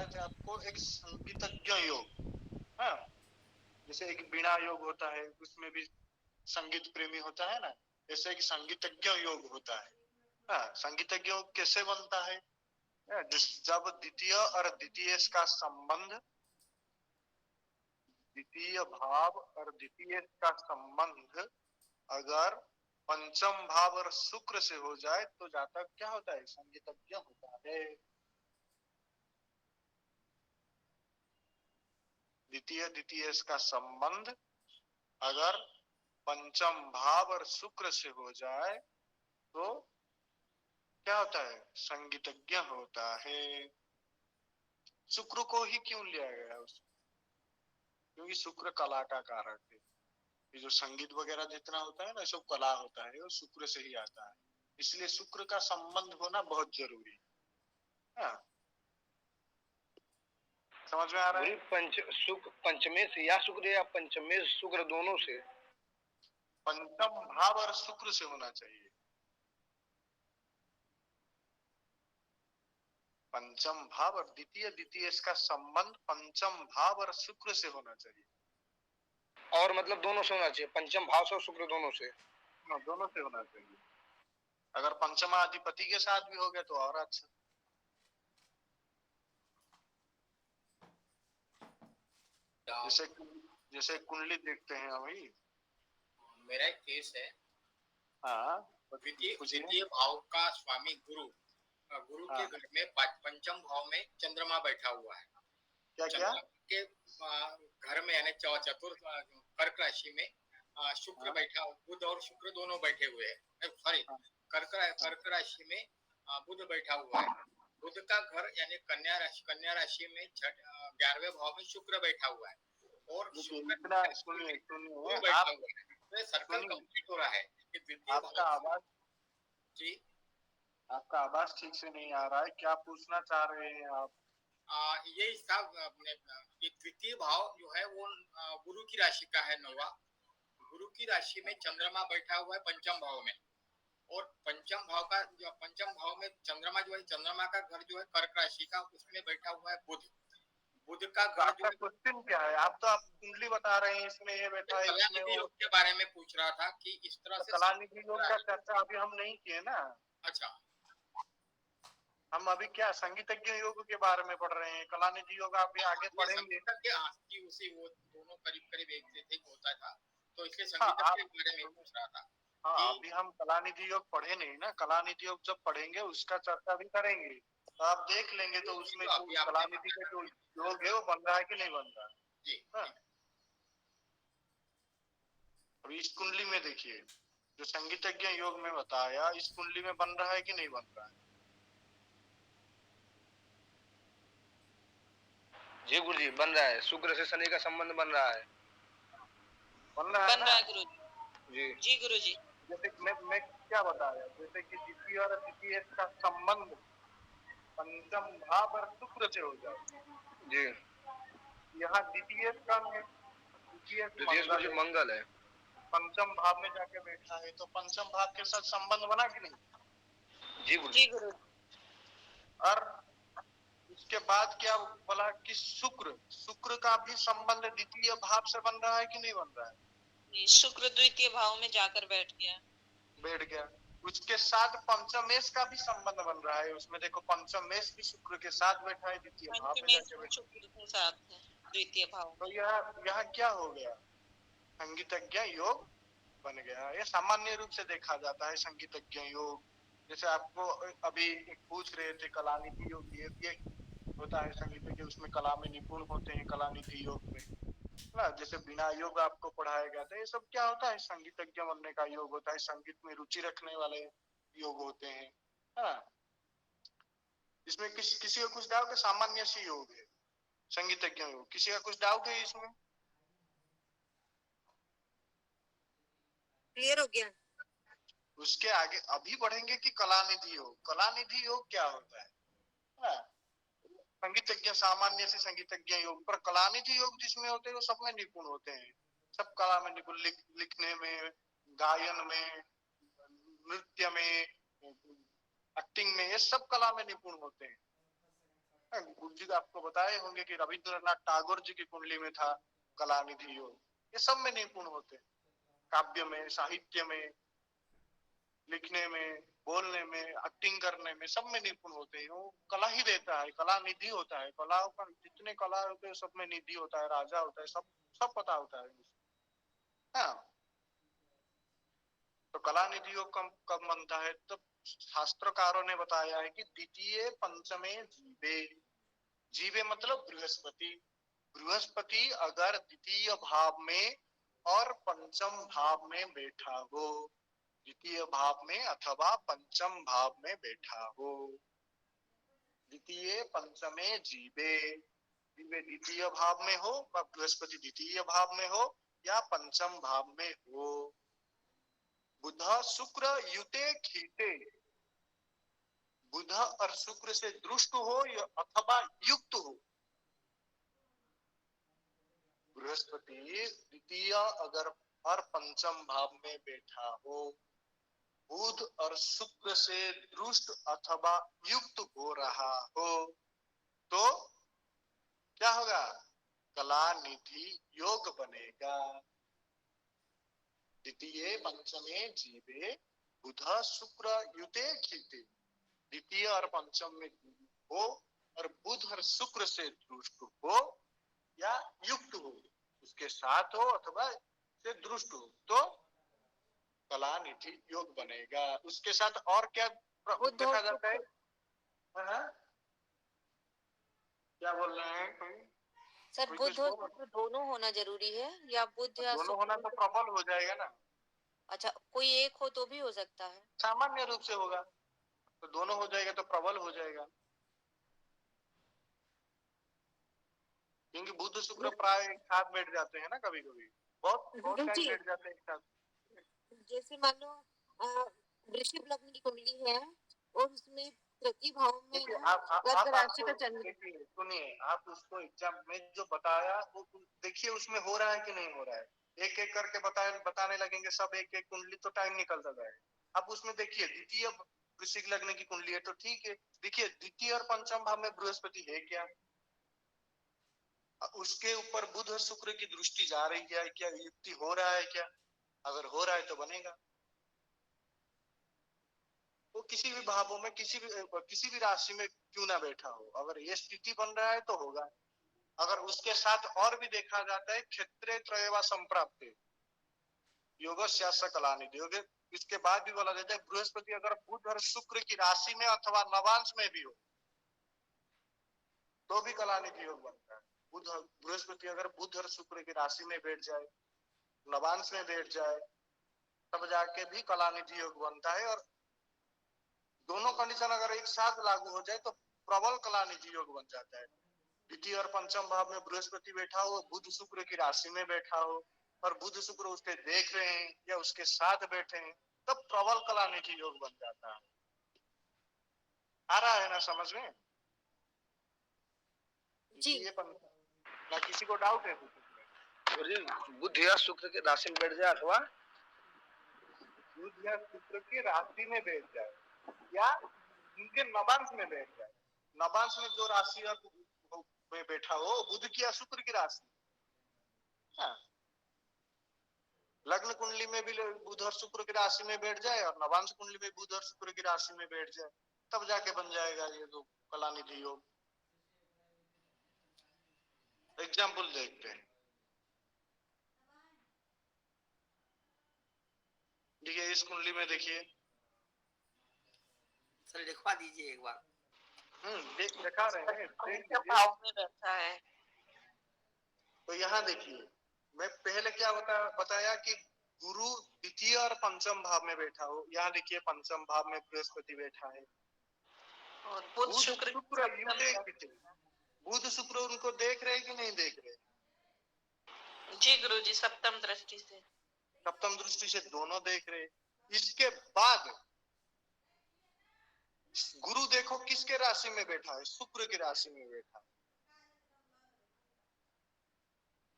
बताए थे आपको एक संगीतज्ञ योग। हाँ, जैसे एक बीणा योग होता है, उसमें भी संगीत प्रेमी होता है ना, जैसे एक संगीतज्ञ योग होता है। हाँ, संगीतज्ञ योग कैसे बनता है? जब द्वितीय और द्वितीय का संबंध, द्वितीय भाव और द्वितीय का संबंध अगर पंचम भाव और शुक्र से हो जाए तो जातक क्या होता है? संगीतज्ञ होता है। द्वितीय द्वितीय का संबंध अगर पंचम भाव और शुक्र से हो जाए तो क्या होता है? संगीतज्ञ होता है। शुक्र को ही क्यों लिया गया उसमें? क्योंकि शुक्र कला का कारक है। ये जो संगीत वगैरह जितना होता है ना, सब कला होता है, वो शुक्र से ही आता है। इसलिए शुक्र का संबंध होना बहुत जरूरी है। हाँ, समझ में आ रहा है? पंचमे से या शुक्र या पंचमे शुक्र दोनों से? पंचम भाव और शुक्र से होना चाहिए। पंचम भाव और द्वितीय द्वितीय इसका संबंध पंचम भाव और शुक्र से होना चाहिए। और मतलब दोनों से होना चाहिए, पंचम भाव से और शुक्र दोनों से? हाँ, दोनों से होना चाहिए। अगर पंचमाधिपति के साथ भी हो गया तो और अच्छा। जैसे जैसे कुंडली देखते हैं अभी। मेरा एक केस है। हाँ, द्वितीय भाव का स्वामी गुरु, गुरु के घर में पंचम भाव में चंद्रमा बैठा हुआ है। क्या क्या के घर में यानी चतुर्थ कर्क राशि में शुक्र बैठा, बुध और शुक्र दोनों बैठे हुए हैं। सॉरी, कर्क राशि में बुध बैठा हुआ है। बुध का घर यानी कन्या राशि में 11वें भाव में शुक्र बैठा हुआ है और शुक्र बैठा हुआ है। तो सर्कल कंप्लीट हो रहा है कि द्वितीय आपका आवाज जी, आपका आवाज ठीक से नहीं आ रहा है। क्या पूछना चाह रहे हैं आप? यही था अपने, द्वितीय भाव जो है वो गुरु की राशि का है, नौवा। गुरु की राशि में चंद्रमा बैठा हुआ है पंचम भाव में, और पंचम भाव में चंद्रमा जो है, चंद्रमा का घर जो है कर्क राशि का, उसमें बैठा हुआ है बुध। बुध का घर आपका क्वेश्चन क्या है? आप कुंडली बता रहे हैं, इसमें ये बैठा है, इसमें वो। योग के बारे में पूछ रहा था कि इस तरह से कलानिधि योग का चर्चा अभी हम नहीं किए ना। अच्छा, हम अभी क्या संगीतज्ञ योग के बारे में पढ़ रहे हैं। कलानिधि योग आप भी आगे पढ़ेंगे। वो दोनों करीब करीब एक जैसे होता था, तो इसलिए संगीत के बारे में पूछ रहा था। हाँ, अभी हम कलानिधि योग पढ़े नहीं ना। कलानिधि योग जब पढ़ेंगे उसका चर्चा भी करेंगे, तो आप देख लेंगे तो उसमें कलानिधि का जो योग है वो बन रहा है कि नहीं बन रहा है। जी, अभी इस कुंडली में देखिए, जो संगीतज्ञ योग में बताया, इस कुंडली में बन रहा है कि नहीं बन रहा है? जी गुरु जी, बन रहा है। शुक्र से शनि का संबंध बन रहा है। बन रहा है गुरु जी। जी गुरु जी। जैसे मैं क्या बता रहा हूँ, जैसे कि द्वितीय और तृतीय का संबंध पंचम भाव और शुक्र से हो जाए जी। यहाँ द्वितीय कम है, द्वितीय मंगल है, पंचम भाव में जाके बैठा है, तो पंचम भाव के साथ संबंध बना कि नहीं? जी गुरु। और उसके बाद क्या बोला कि शुक्र का भी संबंध द्वितीय भाव से बन रहा है कि नहीं बन रहा है? शुक्र द्वितीय भाव में जाकर बैठ गया। उसके साथ पंचमेश का भी संबंध बन रहा है। उसमें देखो, पंचमेश भी शुक्र के साथ बैठा है द्वितीय भाव में जाके शुक्र के साथ द्वितीय भाव। तो यहाँ क्या हो गया? संगीतज्ञ योग बन गया। ये सामान्य रूप से देखा जाता है संगीतज्ञ योग। जैसे आपको अभी पूछ रहे थे कलानिधि योग, ये होता है संगीतज्ञ, उसमें कला में निपुण होते हैं कलानिधि योग में ना। जैसे बिना योग आपको पढ़ाया गया था, ये सब क्या होता है? संगीतज्ञ बनने का योग होता है, संगीत में रुचि रखने वाले योग होते हैं। हाँ, इसमें किसी को कुछ डाउट है? सामान्य सी योग है संगीतज्ञ योग। किसी का कुछ डाउट है इसमें? क्लियर हो गया? उसके आगे अभी बढ़ेंगे कि कलानिधि योग। कलानिधि योग क्या होता है? संगीतज्ञ सामान्य से संगीतज्ञ योग, पर कलानिधि योग जिसमें होते हैं वो सब में निपुण होते हैं। सब कला में निपुण, लिखने में, गायन में, नृत्य में, एक्टिंग में, ये सब कला में निपुण होते हैं। गुरु जी आपको बताए होंगे कि रविंद्रनाथ टैगोर जी की कुंडली में था कलानिधि योग। ये सब में निपुण होते हैं, काव्य में, साहित्य में, लिखने में, बोलने में, एक्टिंग करने में, सब में निपुण होते हैं। वो कला ही देता है, कला निधि होता है। कलाओं का जितने कला होते हैं सब में निधि होता है, राजा होता है, सब सब पता होता है। हाँ, तो कला निधि योग कब बनता है? तो शास्त्रकारों ने बताया है कि द्वितीय पंचमे जीवे। जीवे मतलब बृहस्पति। बृहस्पति अगर द्वितीय भाव में और पंचम भाव में बैठा हो, द्वितीय भाव में अथवा पंचम भाव में बैठा हो, द्वितीय पंचमे जीवे। जीवे द्वितीय भाव में हो, बृहस्पति द्वितीय भाव में हो या पंचम भाव में हो, बुध शुक्र युते खीते, बुध और शुक्र से दृष्ट हो अथवा युक्त हो। बृहस्पति द्वितीय अगर और पंचम भाव में बैठा हो, बुध और शुक्र से दृष्ट अथवा युक्त हो रहा हो, तो क्या होगा? कला निधि योग बनेगा। द्वितीय पंचमे जीवे बुध शुक्र युते खीते, द्वितीय और पंचम में हो और बुध और शुक्र से दृष्ट हो या युक्त हो, उसके साथ हो अथवा से दृष्ट हो, तो कला निधि योग बनेगा। उसके साथ और क्या देखा जाता है? क्या बोल रहे हैं कोई? सर बुध और शुक्र दोनों होना जरूरी है या बुध या दोनों होना तो प्रबल हो जाएगा ना। अच्छा, कोई एक हो तो भी हो सकता है, सामान्य रूप से होगा तो दोनों हो जाएगा तो प्रबल हो जाएगा, क्योंकि बुध शुक्र प्राय एक साथ बैठ जाते हैं ना, कभी कभी बहुत टाइम बैठ जाते हैं एक साथ। जैसे मान लो वृषभ लग्न की कुंडली है और उसमें प्रति भाव में राशि का चंद्र। सुनिए, आप उसको एग्जाम में जो बताया वो देखिए उसमें हो रहा है कि नहीं हो रहा है। एक एक करके बताने लगेंगे सब एक एक कुंडली तो टाइम निकलता जाएगा। आप उसमें देखिए द्वितीय वृश्चिक लग्न की कुंडली है तो ठीक है, देखिए द्वितीय और पंचम भाव में बृहस्पति है क्या, उसके ऊपर बुध और शुक्र की दृष्टि जा रही है क्या, युक्ति हो रहा है क्या? अगर हो रहा है तो बनेगा। वो किसी भी भावों में किसी भी राशि में क्यों ना बैठा हो, अगर ये स्थिति बन रहा है तो होगा। अगर उसके साथ और भी देखा जाता है क्षेत्रे त्रयवा संप्राप्ते योगस्यास्य कलानिधि योग, इसके बाद भी बोला जाता है बृहस्पति अगर बुध और शुक्र की राशि में अथवा नवांश में भी हो तो भी कलानिधि योग बनता है। बृहस्पति अगर बुध और शुक्र की राशि में बैठ जाए, नवांश में बैठ जाए, तब जाके भी कलानिधि योग बनता है। और दोनों कंडीशन अगर एक साथ लागू हो जाए तो प्रबल कलानिधि योग बन जाता है। द्वितीय और पंचम भाव में बृहस्पति बैठा हो, बुध शुक्र की राशि में बैठा हो और बुध शुक्र उसके देख रहे हैं या उसके साथ बैठे हैं, तब प्रबल कलानिधि योग बन जाता है। आ रहा है ना समझ में? जी। ना किसी को डाउट है? बुध या शुक्र के राशि में बैठ जाए अथवा बुध या शुक्र की राशि में बैठ जाए या उनके नवांश में बैठ जाए। नवांश में जो राशि में बैठा हो बुध की या शुक्र की राशि, हाँ। लग्न कुंडली में भी बुध और शुक्र की राशि में बैठ जाए और नवांश कुंडली में बुध और शुक्र की राशि में बैठ जाए, तब जाके बन जाएगा ये तो कलानिधि योग। एग्जाम्पल देखते हैं। देखिए इस कुंडली में देखिए, सर लिखवा दीजिए एक बार। दिखा रहे हैं, भाव में बैठा है। तो यहाँ देखिए मैं पहले क्या बताया कि गुरु द्वितीय और पंचम भाव में बैठा हो। यहाँ देखिए पंचम भाव में बृहस्पति बैठा है और बुध शुक्र बुध शुक्र उनको देख रहे कि नहीं देख रहे? जी गुरुजी, सप्तम दृष्टि से। सप्तम दृष्टि से दोनों देख रहे। इसके बाद गुरु देखो किसके राशि में बैठा है? शुक्र की राशि में बैठा है।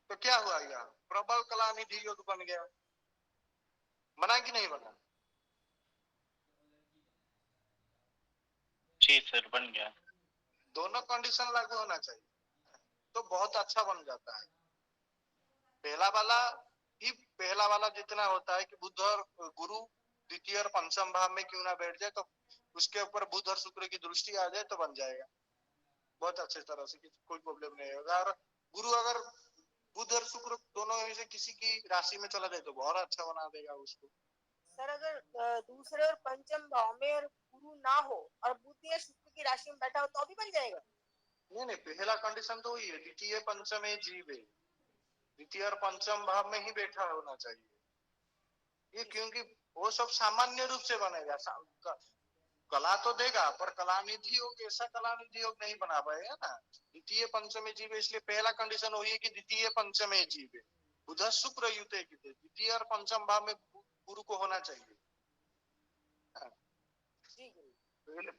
तो क्या हुआ? यहाँ प्रबल कलानिधि योग बन गया। बना कि नहीं बना? जी सर बन गया। दोनों कंडीशन लागू होना चाहिए, तो बहुत अच्छा बन जाता है। पहला वाला जितना होता है कि बुध और गुरु द्वितीय और पंचम भाव में क्यों ना बैठ जाए, तो उसके ऊपर बुध और शुक्र की दृष्टि आ जाए तो बन जाएगा बहुत अच्छे तरह से, कोई प्रॉब्लम नहीं होगा। और गुरु अगर बुध और शुक्र दोनों में से किसी की राशि में चला जाए तो बहुत अच्छा बना देगा उसको। सर अगर दूसरे और पंचम भाव में और गुरु ना हो और बुध या शुक्र की राशि में बैठा हो तो भी बन जाएगा? नहीं, पहला कंडीशन तो वही है, द्वितीय पंचम है जीव है, द्वितीय और पंचम भाव में ही बैठा होना चाहिए ये, क्योंकि वो सब सामान्य रूप से बनेगा। कला तो देगा पर कला निधि योग ऐसा कला निधि योग नहीं बना पाएगा ना। द्वितीय पंचमे जीव है, इसलिए पहला कंडीशन वही है कि द्वितीय पंचमे जीव है, बुध शुक्र युत है, द्वितीय और पंचम भाव में गुरु को होना चाहिए।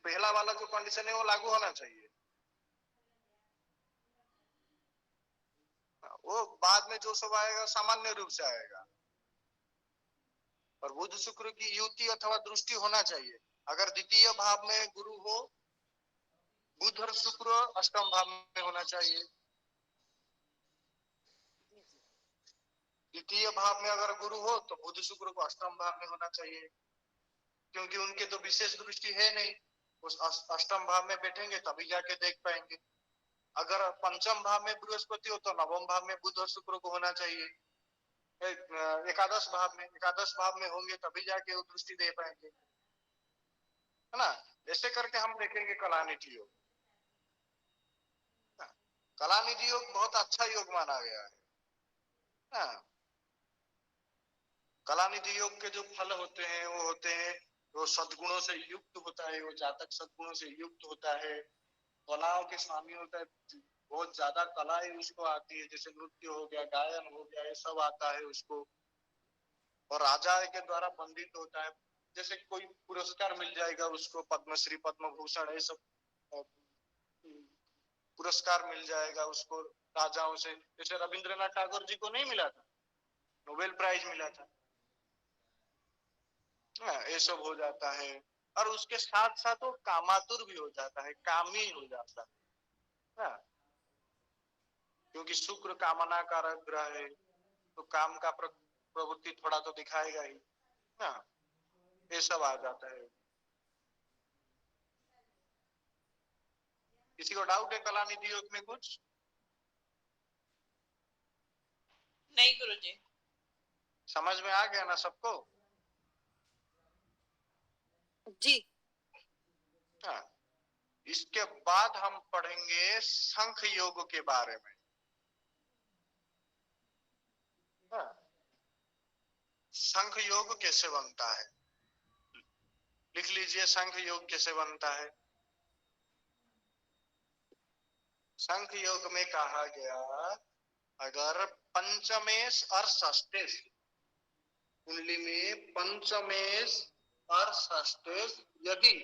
पहला वाला जो कंडीशन है वो लागू होना चाहिए। वो बाद में जो सब आएगा सामान्य रूप से आएगा। और बुध शुक्र की युति अथवा दृष्टि होना चाहिए। अगर द्वितीय भाव में गुरु हो, बुध और शुक्र अष्टम भाव में होना चाहिए। द्वितीय भाव में अगर गुरु हो तो बुध शुक्र को अष्टम भाव में होना चाहिए, क्योंकि उनके तो विशेष दृष्टि है नहीं, उस अष्टम भाव में बैठेंगे तभी जाके देख पाएंगे। अगर पंचम भाव में बृहस्पति हो तो नवम भाव में बुध और शुक्र को होना चाहिए। एकादश भाव में होंगे तभी जाके वो दृष्टि दे पाएंगे, है ना। ऐसे करके हम देखेंगे कलानिधि योग। कलानिधि योग बहुत अच्छा योग माना गया है। कलानिधि योग के जो फल होते हैं वो होते हैं, वो सद्गुणों से युक्त होता है, वो जातक सद्गुणों से युक्त होता है, कलाओं के स्वामी होता है, बहुत ज्यादा कलाएं उसको आती है, जैसे नृत्य हो गया, गायन हो गया, ये सब आता है उसको। और राजा के द्वारा वंदित होता है, जैसे कोई पुरस्कार मिल जाएगा उसको, पद्मश्री पद्म भूषण ये सब पुरस्कार मिल जाएगा उसको राजाओं से। जैसे रविंद्रनाथ टैगोर जी को नहीं मिला था, नोबेल प्राइज मिला था, ये सब हो जाता है। और उसके साथ साथ वो कामातुर भी हो जाता है, कामी हो जाता है, क्योंकि शुक्र कामना कारक ग्रह है, तो काम का प्रवृत्ति थोड़ा तो दिखाएगा ही ना, ये सब आ जाता है। किसी को डाउट है कलानिधि योग में कुछ? नहीं गुरुजी। समझ में आ गया ना सबको? जी। हाँ। इसके बाद हम पढ़ेंगे शंख योग के बारे में। हाँ। शंख योग कैसे बनता है, लिख लीजिए, शंख योग कैसे बनता है। शंख योग में कहा गया, अगर पंचमेश और षष्ठेश कुंडली में पंचमेश और षष्ठेश यदि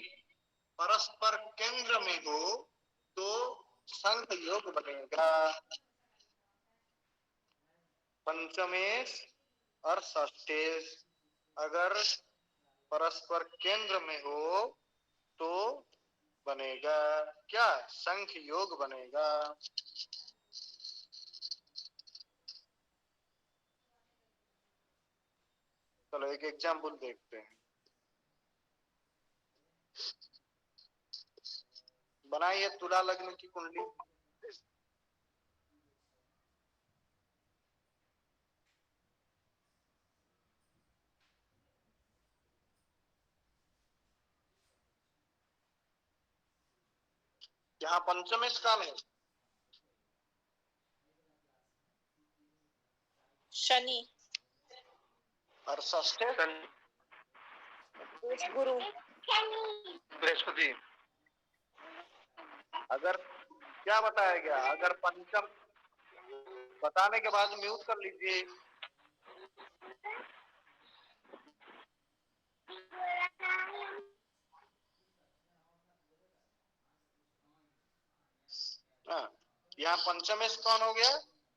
परस्पर केंद्र में हो तो शंख योग बनेगा। पंचमेश और षष्ठेश अगर परस्पर केंद्र में हो तो बनेगा क्या? शंख योग बनेगा। चलो एक एग्जाम्पल देखते हैं। बनाइए तुला लग्न की कुंडली। यहाँ पंचमेश कौन है? शनि। और षष्ठेश गुरु। बृहस्पति। अगर क्या बताया गया, अगर पंचम बताने के बाद म्यूट कर लीजिए। यहाँ पंचमेश कौन हो गया?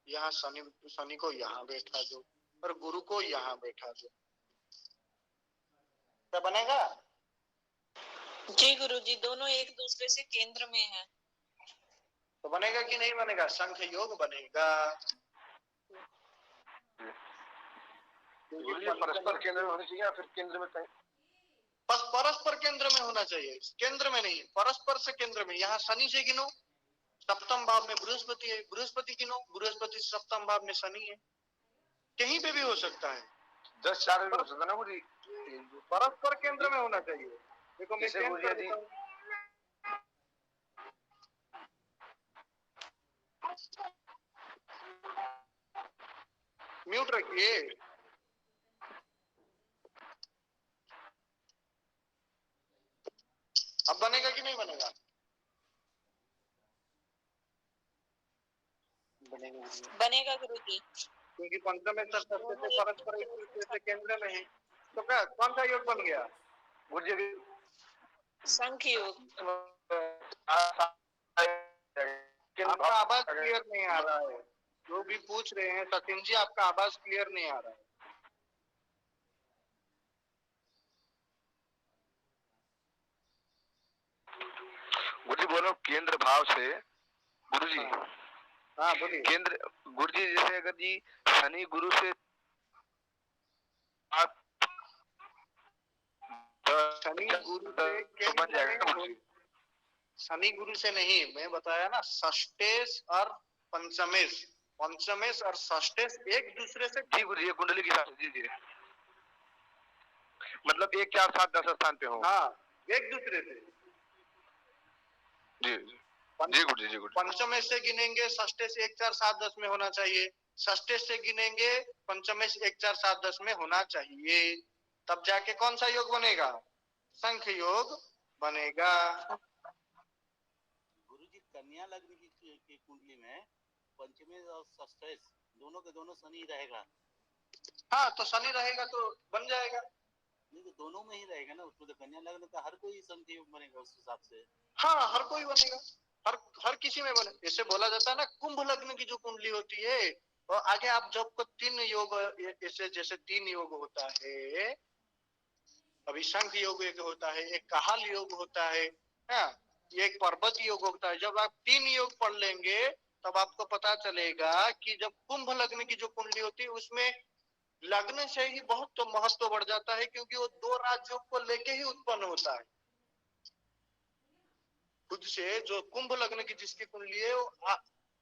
यहाँ शनि को यहाँ बैठा दो और गुरु को यहाँ बैठा दो, क्या बनेगा? जी गुरुजी, दोनों एक दूसरे से केंद्र में है। तो बनेगा कि नहीं बनेगा? शंख योग बनेगा। परस्पर केंद्र में होनी चाहिए या फिर केंद्र में कहीं? बस परस्पर केंद्र में होना चाहिए, केंद्र में नहीं, परस्पर से केंद्र में। यहाँ शनि से गिनो, सप्तम भाव में बृहस्पति है, बृहस्पति गिनो, बृहस्पति सप्तम भाव में शनि है, कहीं पे भी हो सकता है। 10-4 में हो सकता है ना गुरुजी? परस्पर केंद्र में होना चाहिए। देखो मैं चेंज कर देता हूं। म्यूट रखिए। अब बनेगा कि नहीं बनेगा? बनेगा गुरुजी। क्योंकि पंचम में सप्तम से परस्पर एक दूसरे से केंद्र में है, तो क्या कौन सा योग बन गया? गुरुजी शंख योग। आपका आवाज क्लियर नहीं आ रहा है। जो भी पूछ रहे हैं सचिन जी, आपका आवाज क्लियर नहीं आ रहा है। गुरुजी बोलो केंद्र भाव से। गुरुजी हाँ बोलिए। केंद्र गुरुजी जैसे अगर जी शनि गुरु से शनि गुरु से बन जाएगा गुरुजी? शनि गुरु से नहीं, मैं बताया ना, षष्टेश और पंचमेश, पंचमेश और षष्टेश एक दूसरे से। जी गुरुजी ये कुंडली की हिसाब से। जी मतलब 1 4 7 10 स्थान पे हो। हाँ एक दूसरे से। जी जी गुरुजी जी गुरुजी। पंचमेश से गिनेंगे षष्टेश 1 4 7 10 में होना चाहिए, षष्टेश से गिनेंगे पंचमेश 1 4 7 10 में होना चाहिए, तब जाके कौन सा योग बनेगा? शंख योग बनेगा। गुरुजी कन्या लग्न की कुंडली में पंचमेश और षष्ठेश दोनों के दोनों शनि रहेगा। हाँ तो शनि रहेगा तो बन जाएगा। नहीं तो दोनों में ही रहेगा ना, उसमें तो कन्या लग्न का हर कोई शंख योग बनेगा उस हिसाब से। हाँ हर कोई बनेगा, हर किसी में बने। जैसे बोला जाता है ना, कुंभ लग्न की जो कुंडली होती है, और आगे आप जब को 3 योग, ऐसे जैसे 3 योग होता है, अभी शंख योग एक होता है, एक काहल योग होता है, एक पर्वत योग होता है। जब आप 3 योग पढ़ लेंगे तब आपको पता चलेगा कि जब कुंभ लग्न की जो कुंडली होती है उसमें लग्न से ही बहुत तो महत्व बढ़ जाता है, क्योंकि वो 2 राज्यों को लेके ही उत्पन्न होता है। खुद से जो कुंभ लग्न की जिसकी कुंडली है वो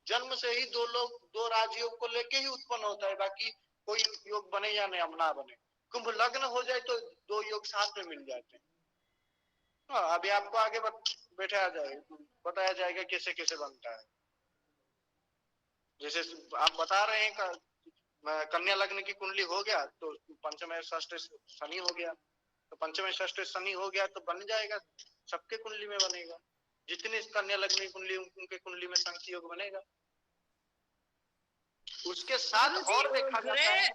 जन्म से ही 2 राजयोग को लेके ही उत्पन्न होता है, बाकी कोई योग बने या ना बने, कुंभ लग्न हो जाए तो 2 योग साथ में मिल जाते हैं। हाँ अभी आपको आगे बैठाया जाएगा, बताया जाएगा कैसे कैसे बनता है। जैसे आप बता रहे हैं कन्या लग्न की कुंडली हो गया तो पंचम षष्ठ शनि हो गया, तो पंचम षष्ठ शनि हो गया तो बन जाएगा, सबके कुंडली में बनेगा। जितनी कन्या लग्न की कुंडली उनके कुंडली में शंख योग बनेगा। उसके साथ और देखा जाता है,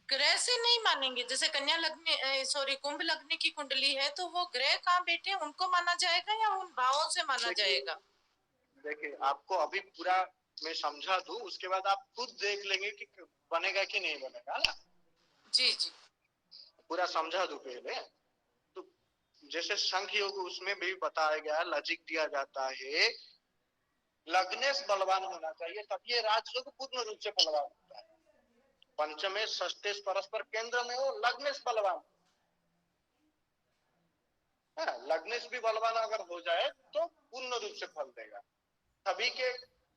ग्रह से नहीं मानेंगे। जैसे कन्या लग्न सॉरी कुंभ लग्न की कुंडली है तो वो ग्रह कहाँ बैठे उनको माना जाएगा या उन भावों से माना जाएगा? देखिए आपको अभी पूरा मैं समझा दूं, उसके बाद आप खुद देख लेंगे कि बनेगा कि नहीं बनेगा ना। जी जी पूरा समझा दूं पहले। तो जैसे शंख योग उसमें भी बताया गया, लॉजिक दिया जाता है, लग्नेश बलवान होना चाहिए तब ये राजयोग पूर्ण रूप से बलवान होता है। पंचमेश षष्ठेश परस्पर केंद्र में हो, लग्नेश बलवान, लग्नेश भी बलवान अगर हो जाए तो पूर्ण रूप से फल देगा। सभी के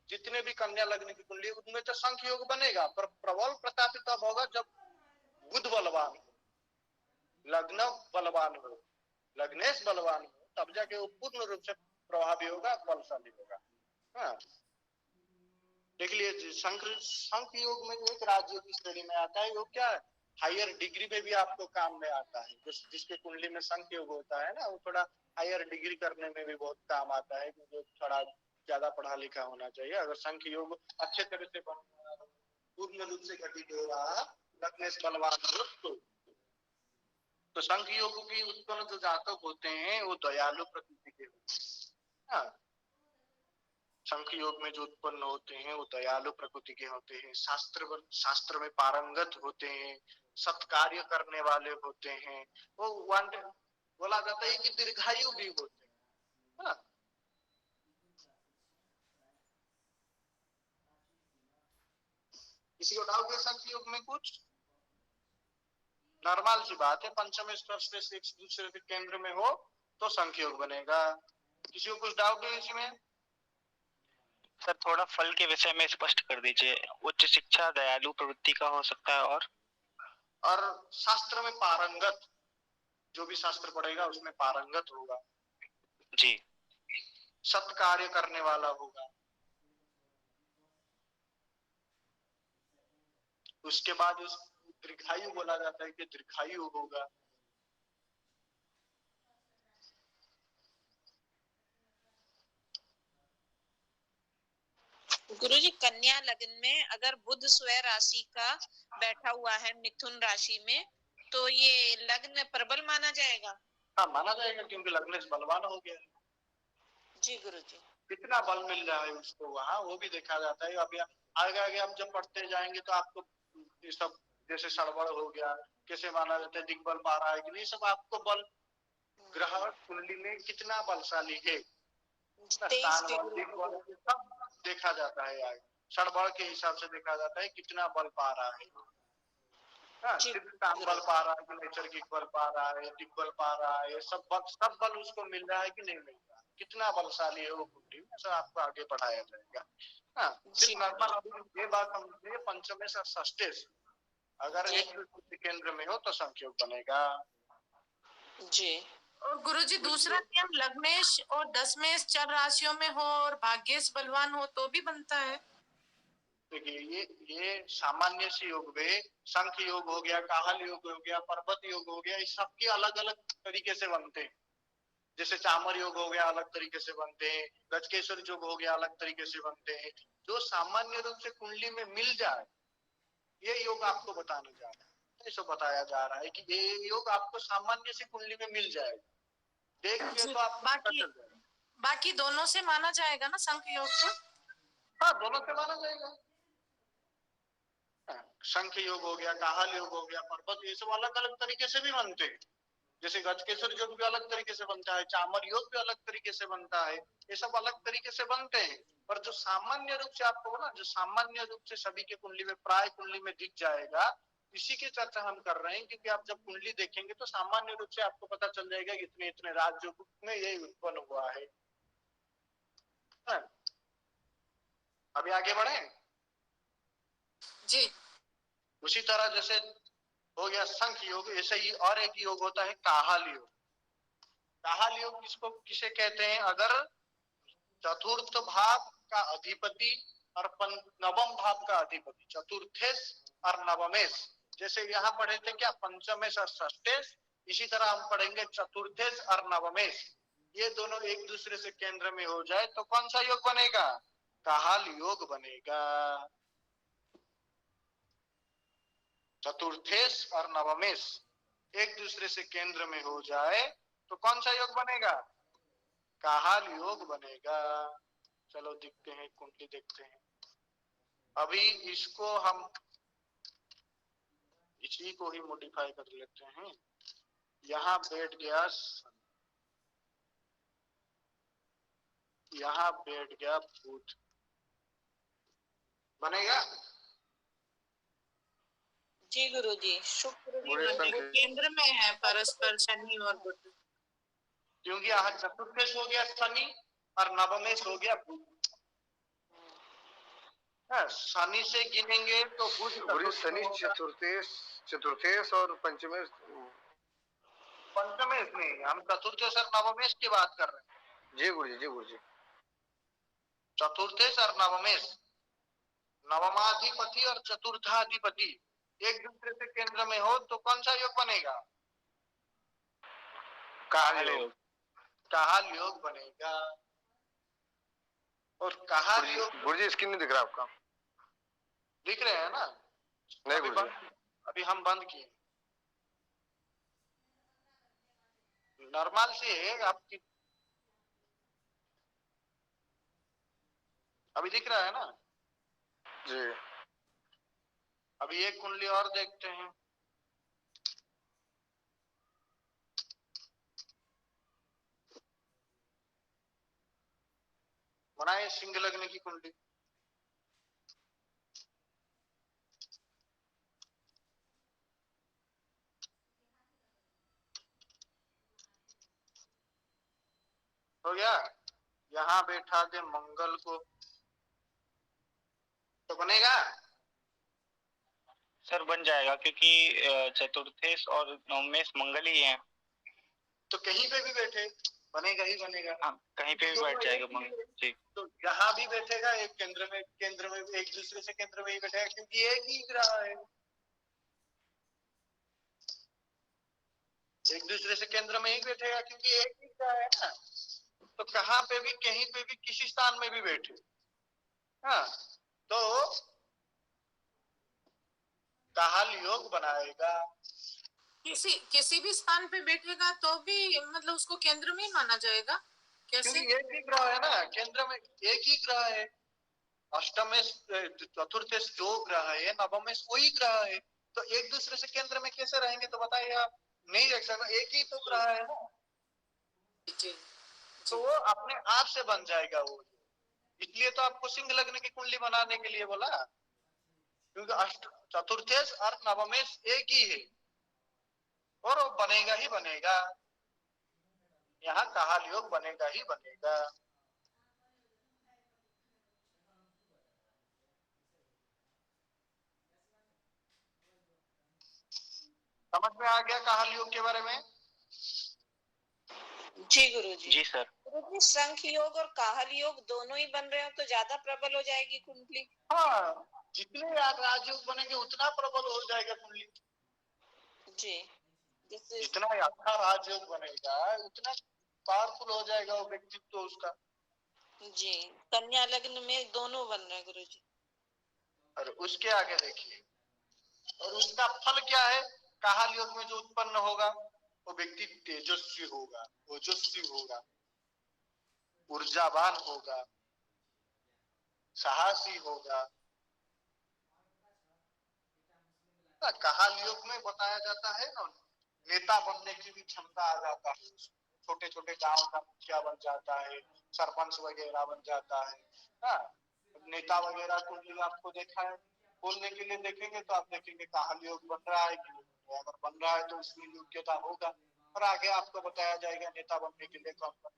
जितने भी कन्या लग्न की कुंडली उनमें तो शंख योग बनेगा, पर प्रबल प्रतापित तब होगा जब बुध बलवान हो, लग्न बलवान हो, लग्नेश बलवान हो, तब जाके वो पूर्ण रूप से प्रभावी होगा, बलशाली होगा। हाँ देख लीजिए शंख योग में एक राज्य की श्रेणी में आता है, वो क्या है हायर डिग्री में भी आपको काम में आता है। जिसके कुंडली में शंख योग होता है ना, वो थोड़ा हायर डिग्री करने में भी बहुत काम आता है, क्योंकि थोड़ा ज्यादा पढ़ा लिखा होना चाहिए। अगर शंख योग अच्छे तरह से पूर्ण रूप से घटित हो रहा, लग्नेश बलवान हो तो शंख योग की उत्पन्न जो जातक होते हैं वो दयालु प्रकृति के होते हैं। शंख योग में जो उत्पन्न होते हैं वो दयालु प्रकृति के होते हैं, शास्त्र में पारंगत होते हैं, सत्कार्य करने वाले होते हैं, वो बोला जाता है कि दीर्घायु भी होते हैं। किसी को डाउट है संख्या योग में कुछ? नॉर्मल सी बात है, पंचम स्पर्श से एक दूसरे के केंद्र में हो तो संख्या योग बनेगा। किसी को कुछ डाउट है इसमें? सर थोड़ा फल के विषय में स्पष्ट कर दीजिए। उच्च शिक्षा दयालु प्रवृत्ति का हो सकता है और शास्त्र में पारंगत, जो भी शास्त्र पढ़ेगा उसमें पारंगत होगा जी। सत्य कार्य करने वाला होगा। उसके बाद उस दीर्घायु बोला जाता है कि दीर्घायु होगा। गुरुजी कन्या लग्न में अगर बुध स्वयं राशि का बैठा हुआ है मिथुन राशि में, तो ये लग्न प्रबल माना जाएगा? हाँ माना जाएगा, क्योंकि लग्न से बलवान हो गया। जी गुरुजी। कितना बल मिल रहा है उसको वहाँ, वो भी देखा जाता है। अभी आगे आगे आप जब पढ़ते जाएंगे तो आपको ये सब, जैसे सड़बड़ हो गया, कैसे माना जाता है, दिग्बल पा रहा है कि नहीं, सब आपको बल ग्रह कुंडली में कितना बलशाली है, स्थान बल, दिग्बल, सब देखा जाता है। आगे सड़बड़ के हिसाब से देखा जाता है कितना बल पा रहा है। स्थान बल पा रहा है कि नैसर्गिक बल पा रहा है, दिग्बल पा रहा है, सब बल उसको मिल रहा है कि नहीं मिल रहा है, कितना बलशाली है वो कुंडली में, सब आपको आगे पढ़ाया जाएगा। हाँ सिर्फ नॉर्मल ये बात समझिए, पंचमे से षष्ठे अगर एक केंद्र में हो तो संख्योग बनेगा। जी। और गुरुजी दूसरा नियम लग्नेश और दशमेश चर राशियों में हो और भाग्येश बलवान हो तो भी बनता है? देखिए ये सामान्य से योग में संख्य योग हो गया, काहल योग हो गया, पर्वत योग हो गया, इस सबके अलग अलग तरीके से बनते हैं। जैसे चामर योग हो गया अलग तरीके से बनते हैं, गजकेश्वर योग हो गया अलग तरीके से बनते हैं। जो सामान्य रूप से कुंडली में मिल जाए ये योग आपको बताने जा रहा है, ऐसा बताया जा रहा है कि ये योग आपको सामान्य से कुंडली में मिल जाएगा, देख के तो आपको पता चल जाएगा। बाकी दोनों से माना जाएगा ना संख्य योग को? हाँ दोनों से माना जाएगा। संख्य योग हो गया, काहल योग हो गया, पर्वत, ये सब अलग अलग तरीके से भी बनते हैं। जैसे गजकेश्वर योग भी अलग तरीके से बनता है, चामर योग भी अलग तरीके से बनता है, ये सब अलग तरीके से बनते हैं। पर जो सामान्य रूप से आपको ना, जो सामान्य रूप से सभी के कुंडली में, प्राय कुंडली में दिख जाएगा, इसी की चर्चा हम कर रहे हैं। क्योंकि आप जब कुंडली देखेंगे तो सामान्य रूप से आपको पता चल जाएगा कि इतने इतने राज्यों में यही उत्पन्न हुआ है। अभी आगे बढ़े जी। उसी तरह जैसे हो गया संख्य योग, ऐसे ही और एक योग होता है काहल योग। काहल योग किसको किसे कहते हैं? अगर चतुर्थ भाव का अधिपति और नवम भाव का अधिपति, चतुर्थेश और नवमेश, जैसे यहाँ पढ़े थे क्या पंचमेश और षष्ठेश, इसी तरह हम पढ़ेंगे चतुर्थेश और नवमेश, ये दोनों एक दूसरे से केंद्र में हो जाए तो कौन सा योग बनेगा? काहल योग बनेगा। चतुर्थेश और नवमेश एक दूसरे से केंद्र में हो जाए तो कौन सा योग बनेगा? काहल योग बनेगा। चलो देखते हैं, कुंडली देखते हैं। अभी इसको हम इसी को ही मॉडिफाई कर लेते हैं। यहाँ बैठ गया, यहाँ बैठ गया बुध, बनेगा? जी गुरुजी। शुक्र केंद्र में है परस्पर शनि और बुध, क्योंकि यहाँ चतुर्थेश हो गया शनि और नवमेश हो गया बुध। शनि से गिनेंगे तो बुध, शनि चतुर्थेश और पंचमेश नहीं, हम चतुर्थेश और नवमेश की बात कर रहे हैं। जी गुरुजी, जी गुरुजी। चतुर्थेश और नवमेश, नवमाधिपति और चतुर्थाधिपति एक दूसरे से केंद्र में हो तो कौन सा योग बनेगा? काहल योग। काहल योग बनेगा। और काहल योग गुरुजी स्क्रीन नहीं दिख रहा आपका? दिख रहे हैं ना? नहीं गुरुजी, अभी हम बंद किए। नॉर्मल से है आपकी, अभी दिख रहा है ना? जी। अभी एक कुंडली और देखते हैं। बनाए सिंह लग्न की कुंडली। गया। यहाँ बैठा दे मंगल को, तो बनेगा। सर बन जाएगा, क्योंकि चतुर्थेश और नवमेश मंगल ही है। तो कहीं पे भी बैठे बनेगा ही बनेगा। हाँ, कहीं पे भी बैठ जाएगा मंगल जी। तो यहाँ भी बैठेगा एक केंद्र में एक दूसरे से केंद्र में ही बैठेगा, क्योंकि एक ही ग्रह है। एक दूसरे से केंद्र में ही बैठेगा क्योंकि एक ही ग्रह है ना। तो कहाँ पे भी कहीं पे भी किसी स्थान में भी बैठे, हाँ, तो काहल योग बनाएगा। किसी भी स्थान पे बैठेगा तो भी मतलब उसको केंद्र में ही माना जाएगा। कैसे? क्योंकि एक ही ग्रह है ना, केंद्र में एक ही ग्रह है। अष्टमेश चतुर्थेश जो ग्रह है, नवमेश वही ग्रह है। तो एक दूसरे से केंद्र में कैसे रहेंगे, तो बताइए आप। नहीं रख सकते, एक ही तो ग्रह है ना। जी। तो वो अपने आप से बन जाएगा वो। इसलिए तो आपको सिंह लग्न की कुंडली बनाने के लिए बोला, क्योंकि अष्ट चतुर्थेश और नवमेश एक ही है और वो बनेगा ही बनेगा। यहाँ काहल योग बनेगा ही बनेगा। समझ में आ गया काहल योग के बारे में? जी गुरुजी। जी सर। गुरुजी, शंख योग और काहल योग दोनों ही बन रहे हो तो ज्यादा प्रबल हो जाएगी कुंडली। हाँ, जितने राजयोग बनेंगे उतना प्रबल हो जाएगा कुंडली। जी। जितना अच्छा राजयोग बनेगा उतना पावरफुल हो जाएगा वो व्यक्तित्व उसका। जी, कन्या लग्न में दोनों बन रहे हैं गुरुजी। और उसके आगे देखिए, और उसका फल क्या है? काहल योग में जो उत्पन्न होगा वो व्यक्ति तेजस्वी होगा, ओजस्वी होगा, ऊर्जावान होगा, साहसी होगा। काहल योग में बताया जाता है ना, नेता बनने की भी क्षमता आ जाता है। छोटे छोटे गांव का मुखिया बन जाता है, सरपंच वगैरह बन जाता है। हाँ, नेता वगैरह को आपको देखा है, बोलने के लिए देखेंगे तो आप देखेंगे काहल योग बन रहा है कि नहीं बन रहा है। अगर बन रहा है तो उसमें योग्यता होगा, और आगे आपको बताया जाएगा नेता बनने के लिए कौन कौन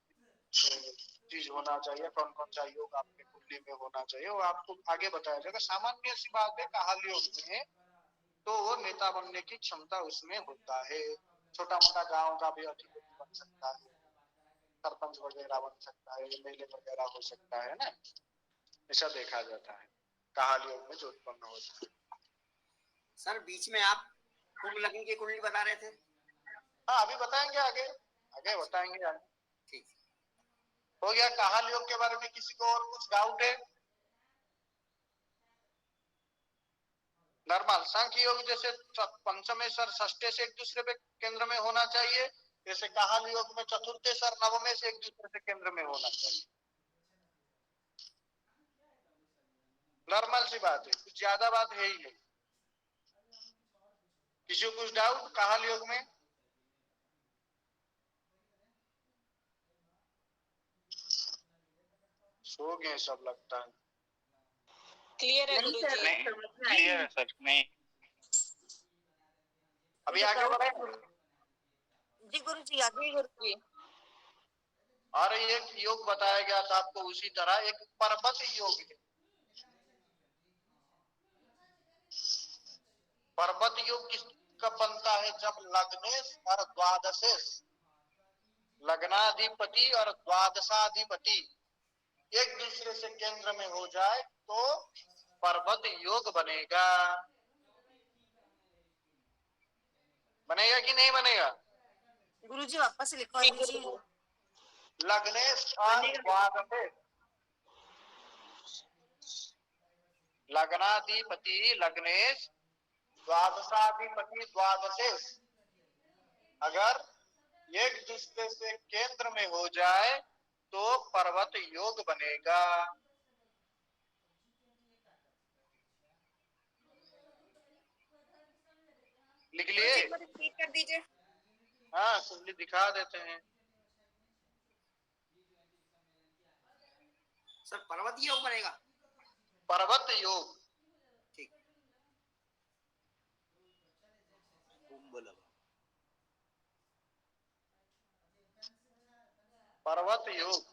चीज होना चाहिए, कौन कौन सा योग आपके कुंडली में होना चाहिए, वो आपको आगे बताया जाएगा। सामान्य सी बात है, काहल योग में तो वो नेता बनने की क्षमता उसमें होता है। छोटा मोटा गांव का भी अधिपति बन सकता है, सरपंच वगैरह बन सकता है, एमएलए वगैरह हो सकता है ना। ऐसा देखा जाता है काहल योग में जो उत्पन्न होता है। सर बीच में आप कुंभ लग्न की कुंडली बता रहे थे। हाँ, अभी बताएंगे, आगे आगे बताएंगे आगे। ठीक हो गया काहल योग के बारे में। किसी को और कुछ डाउट है? नॉर्मल सांख्य योग जैसे पंचमेश्वर षष्ठेश एक दूसरे पे केंद्र में होना चाहिए, जैसे काहल योग में चतुर्थेश और नवमेश एक दूसरे से केंद्र में होना चाहिए। नॉर्मल सी बात है, कुछ ज्यादा बात है ही नहीं। किसी को कुछ डाउट काहल योग में? सो गए सब लगता है। क्लियर है गुरुजी? क्लियर है सर। नहीं, अभी आगे बढ़े। जी गुरुजी, आगे गुरुजी। और एक योग बताया गया था आपको उसी तरह, एक पर्वत योग है। पर्वत योग किस कब बनता है? जब लग्नेश और द्वादशेश, लग्नाधिपति और द्वादशाधिपति एक दूसरे से केंद्र में हो जाए तो पर्वत योग बनेगा। बनेगा कि नहीं बनेगा? गुरुजी वापस लिखवा दीजिए। लग्नेश और द्वादशेश, लग्नाधिपति लग्नेश, द्वादशाधिपति द्वादशेश अगर एक दूसरे से केंद्र में हो जाए तो पर्वत योग बनेगा। लिख लिए? कर दीजिए। हाँ, कुंडली दिखा देते हैं। सर पर्वत योग बनेगा। पर्वत योग। ठीक। कुंभ लग्न। पर्वत योग।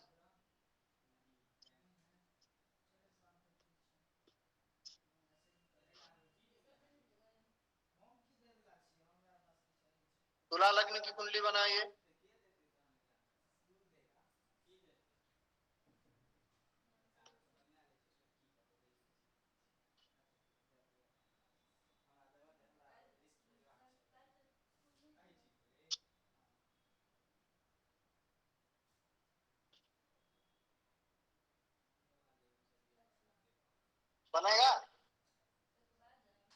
तुला लग्न की कुंडली बनाइए। बनेगा?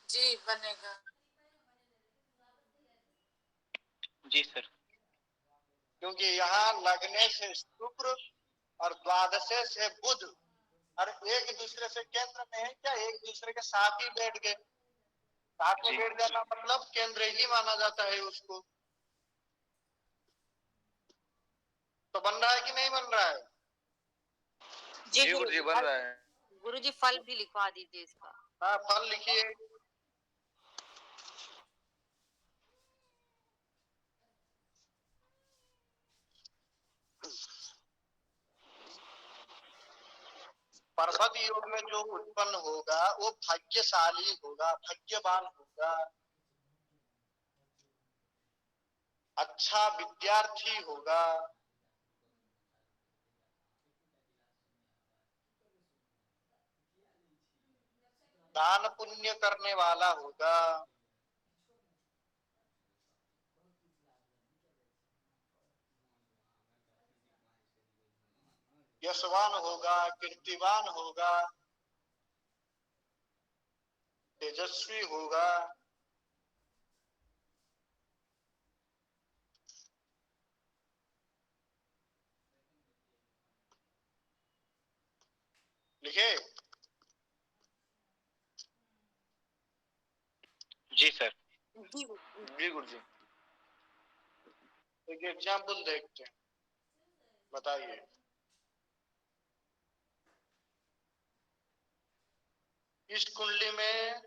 जी बनेगा। जी सर। क्योंकि यहाँ लगने से शुक्र और द्वादशे से बुध और एक दूसरे से केंद्र में है क्या, एक दूसरे के साथ ही बैठ गए। साथ में बैठ जाना मतलब केंद्र ही माना जाता है उसको। तो बन रहा है कि नहीं बन रहा है? जी गुरुजी बन रहा है। गुरुजी फल भी लिखवा दीजिए इसका। हाँ फल लिखिए। पर्वत योग में जो उत्पन्न होगा वो भाग्यशाली होगा, भाग्यवान होगा, अच्छा विद्यार्थी होगा, दान पुण्य करने वाला होगा, यशवान होगा, कीर्तिवान होगा, तेजस्वी होगा, लिखे? जी सर। जी गुरुजी। एक एग्जाम्पल देखते हैं, बताइए। इस कुंडली में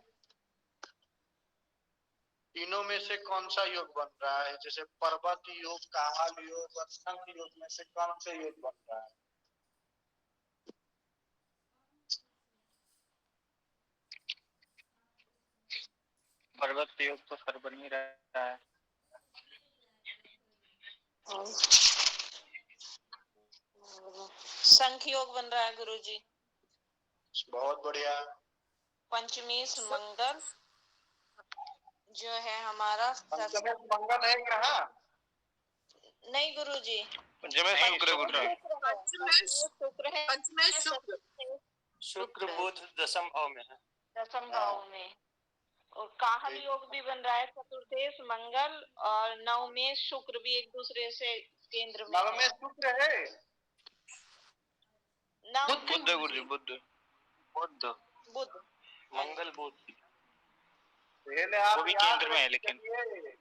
तीनों में से कौन सा योग बन रहा है? जैसे पर्वत योग, काहल योग और शंख योग में से कौन से योग बन रहा है? पर्वत योग तो सर बन ही रहा है। शंख योग बन रहा है गुरुजी। बहुत बढ़िया। पंचमी सुमंगल जो है हमारा पंचमे मंगल है कहाँ? नहीं गुरुजी, पंचमे शुक्र है। शुक्र है। पंचमेश शुक्र। शुक्र बुध दशम भाव में है। दशम भाव में। और काहल योग भी बन रहा है, चतुर्देश मंगल और नवमेश शुक्र भी एक दूसरे से केंद्र में नवमे शुक्र है। बुध गुरुजी बुध बुध बुध मंगल बुध। पहले आप वो भी याद केंद्र में है लेकिन। करिए,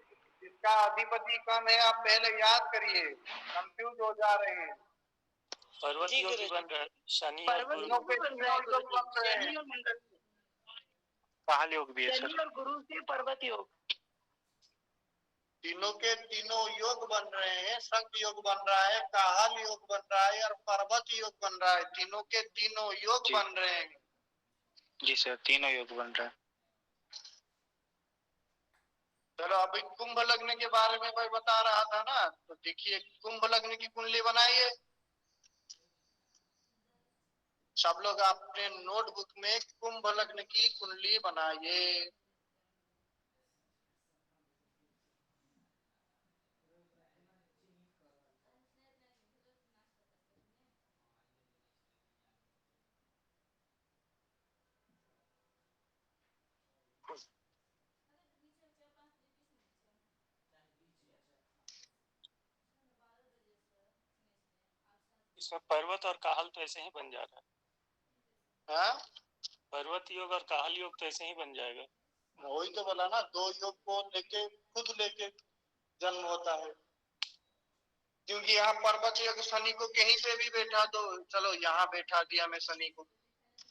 इसका अधिपति कौन है आप पहले याद करिए, कंफ्यूज हो जा रहे हैं। पर्वत योग भी बन रहा है, शनि और गुरु। तीनों पे तीनों योग बन रहे हैं। काहल योग भी है सर। और गुरु से पर्वत योग। तीनों के तीनों योग बन रहे हैं। शंख योग बन रहा है, काहल योग बन रहा है और पर्वत योग बन रहा है। तीनों के तीनों योग जी। बन रहे हैं। जी सर, तीनों योग बन रहा है। चलो अभी कुंभ लग्न के बारे में भाई बता रहा था ना, तो देखिए कुंभ लग्न की कुंडली बनाइए। सब लोग अपने नोटबुक में कुंभ लग्न की कुंडली बनाइए। इसमें पर्वत और काहल तो ऐसे ही बन जा रहा है। हाँ? पर्वत योग और काहल योग तो ऐसे ही बन जाएगा। वही तो बोला ना, दो योग को लेके खुद लेके जन्म होता है। क्योंकि यहाँ पर्वत योग शनि को कहीं से भी बैठा दो, चलो यहाँ बैठा दिया मैं शनि को,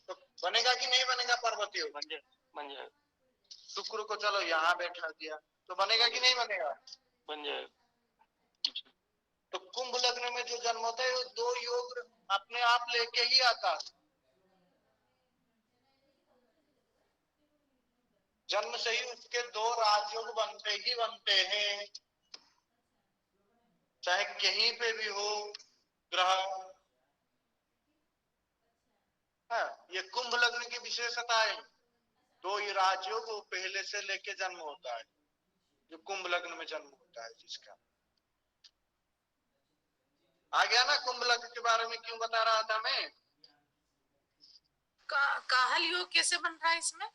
तो बनेगा कि नहीं बनेगा पर्वत योग? बन जाएगा। शुक्र को चलो यहाँ बैठा दिया तो बनेगा कि नहीं बनेगा? बन जाएगा। तो कुंभ लग्न में जो जन्म होता है वो दो योग अपने आप लेके ही आता है। जन्म से ही उसके दो राजयोग बनते ही बनते हैं, चाहे कहीं पे भी हो ग्रह। ये कुंभ लग्न की विशेषता है। दो ये राजयोग वो पहले से लेके जन्म होता है, जो कुंभ लग्न में जन्म होता है जिसका। आ गया ना कुंभ लग्न के बारे में क्यों बता रहा था मैं? काहल योग कैसे बन रहा है इसमें?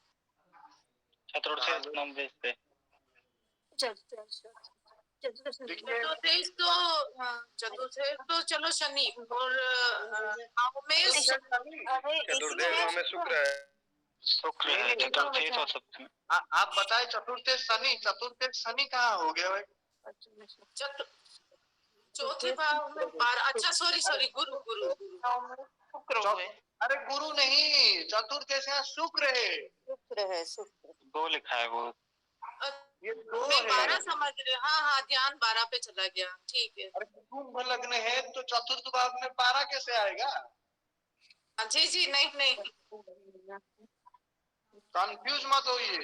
चतुर्थ नवदेश से। चतुर्थ तो चलो शनि और भाव में चतुर्देश में शुक्र है। शुक्र है, चतुर्थ और सप्तमी। आप बताए चतुर्थ शनि, चतुर्थ शनि कहाँ हो गया भाई? चौथे भाव में 12। अच्छा सॉरी गुरु शुक्र हुए। अरे गुरु नहीं, चतुर्थ से शुक्र है। दो लिखा है वो। ये दो मैं है। 12 समझ रहे। हाँ ध्यान 12 पे चला गया। ठीक है। अरे कुंभ लग्न है तो चतुर्थ भाव में 12 कैसे आएगा? जी नहीं कंफ्यूज मत होइए।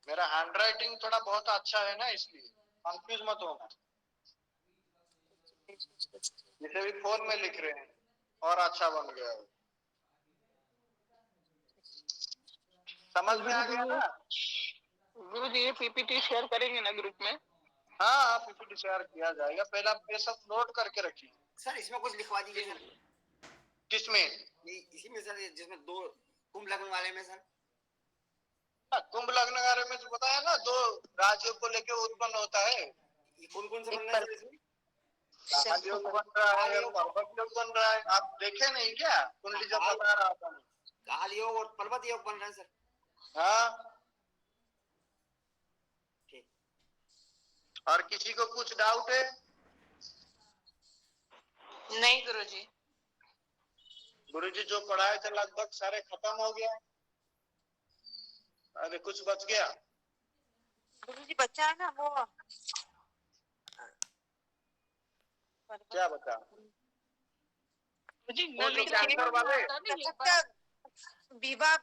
मेरा हैंडराइटिंग थोड़ा बहुत अच्छा है ना, इसलिए कंफ्यूज मत होना। जिसे भी फोन में लिख रहे हैं और अच्छा बन गया है। समझ में आ गया ना? गुरु जी ये पीपीटी शेयर करेंगे ना ग्रुप में? हाँ पीपीटी शेयर किया जाएगा। पहले आप ये सब नोट करके रखिए। सर इसमें कुछ लिखवा दीजिए सर। किसमें? इसी में सर, जिसमें दो कुंभ लग्न वाले में सर। कुंभ लग्न वाले में जो बताया ना, दो राज्यों को लेके उत्पन्न होता है। ये कौन कौन से बन रहा है इसमें? काल योग बन रहा है, पर्वत योग बन रहा है। आप देखे नहीं क्या कुंडली जब बता रहा था? काल योग और पर्वत योग बन रहा है सर। हाँ और किसी को कुछ डाउट है? नहीं गुरुजी। गुरुजी जो पढ़ाए थे लगभग सारे खत्म हो गया। अरे कुछ बच गया? गुरुजी बच्चा है ना वो क्या बचा? जी वो जो कैंसर वाले विवाह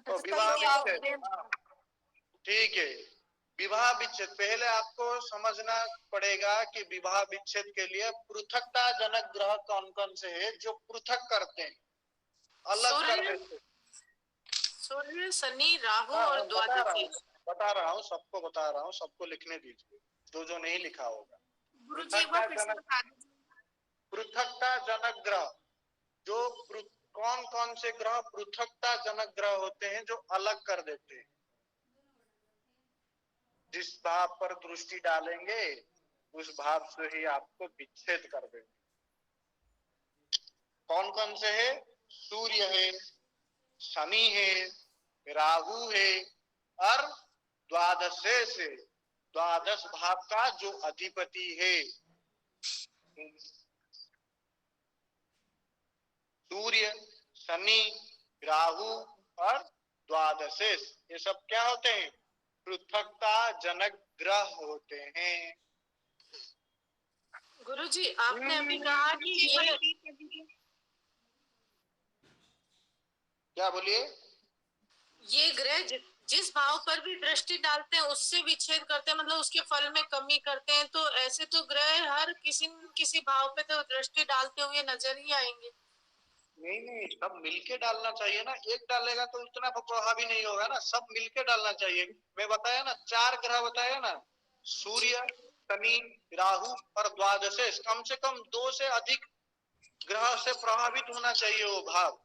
तो विवाह विच्छेद। ठीक है, विवाह विच्छेद पहले आपको समझना पड़ेगा कि विवाह विच्छेद के लिए पृथकता जनक ग्रह कौन कौन से हैं जो पृथक करते हैं, अलग कर देते हैं। सूर्य, शनि, राहु और द्वादशी। बता रहा हूँ, सबको बता रहा हूँ, सबको लिखने दीजिए जो नहीं लिखा होगा। पृथकता जनक ग्रह जो कौन कौन से ग्रह पृथकता जनक ग्रह होते हैं जो अलग कर देते हैं। जिस भाव पर दृष्टि डालेंगे उस भाव से ही आपको विच्छेद कर देंगे। कौन कौन से है? सूर्य है, शनि है, राहु है और द्वादशेष है। द्वादश भाव का जो अधिपति है सूर्य, शनि, राहु और द्वादशेष, ये सब क्या होते हैं? पृथकता जनक ग्रह होते हैं। गुरुजी आपने अभी कहा कि क्या बोलिए? ये ग्रह जिस भाव पर भी दृष्टि डालते हैं उससे विच्छेद करते हैं, मतलब उसके फल में कमी करते हैं। तो ऐसे तो ग्रह हर किसी भाव पे तो दृष्टि डालते हुए नजर ही आएंगे। नहीं, सब मिलके डालना चाहिए ना। एक डालेगा तो उतना प्रभावी नहीं होगा ना, सब मिलके डालना चाहिए। मैं बताया ना, 4 ग्रह बताया ना, सूर्य, शनि, राहु और द्वादशेष। कम से कम 2 से अधिक ग्रह से प्रभावित होना चाहिए वो भाव,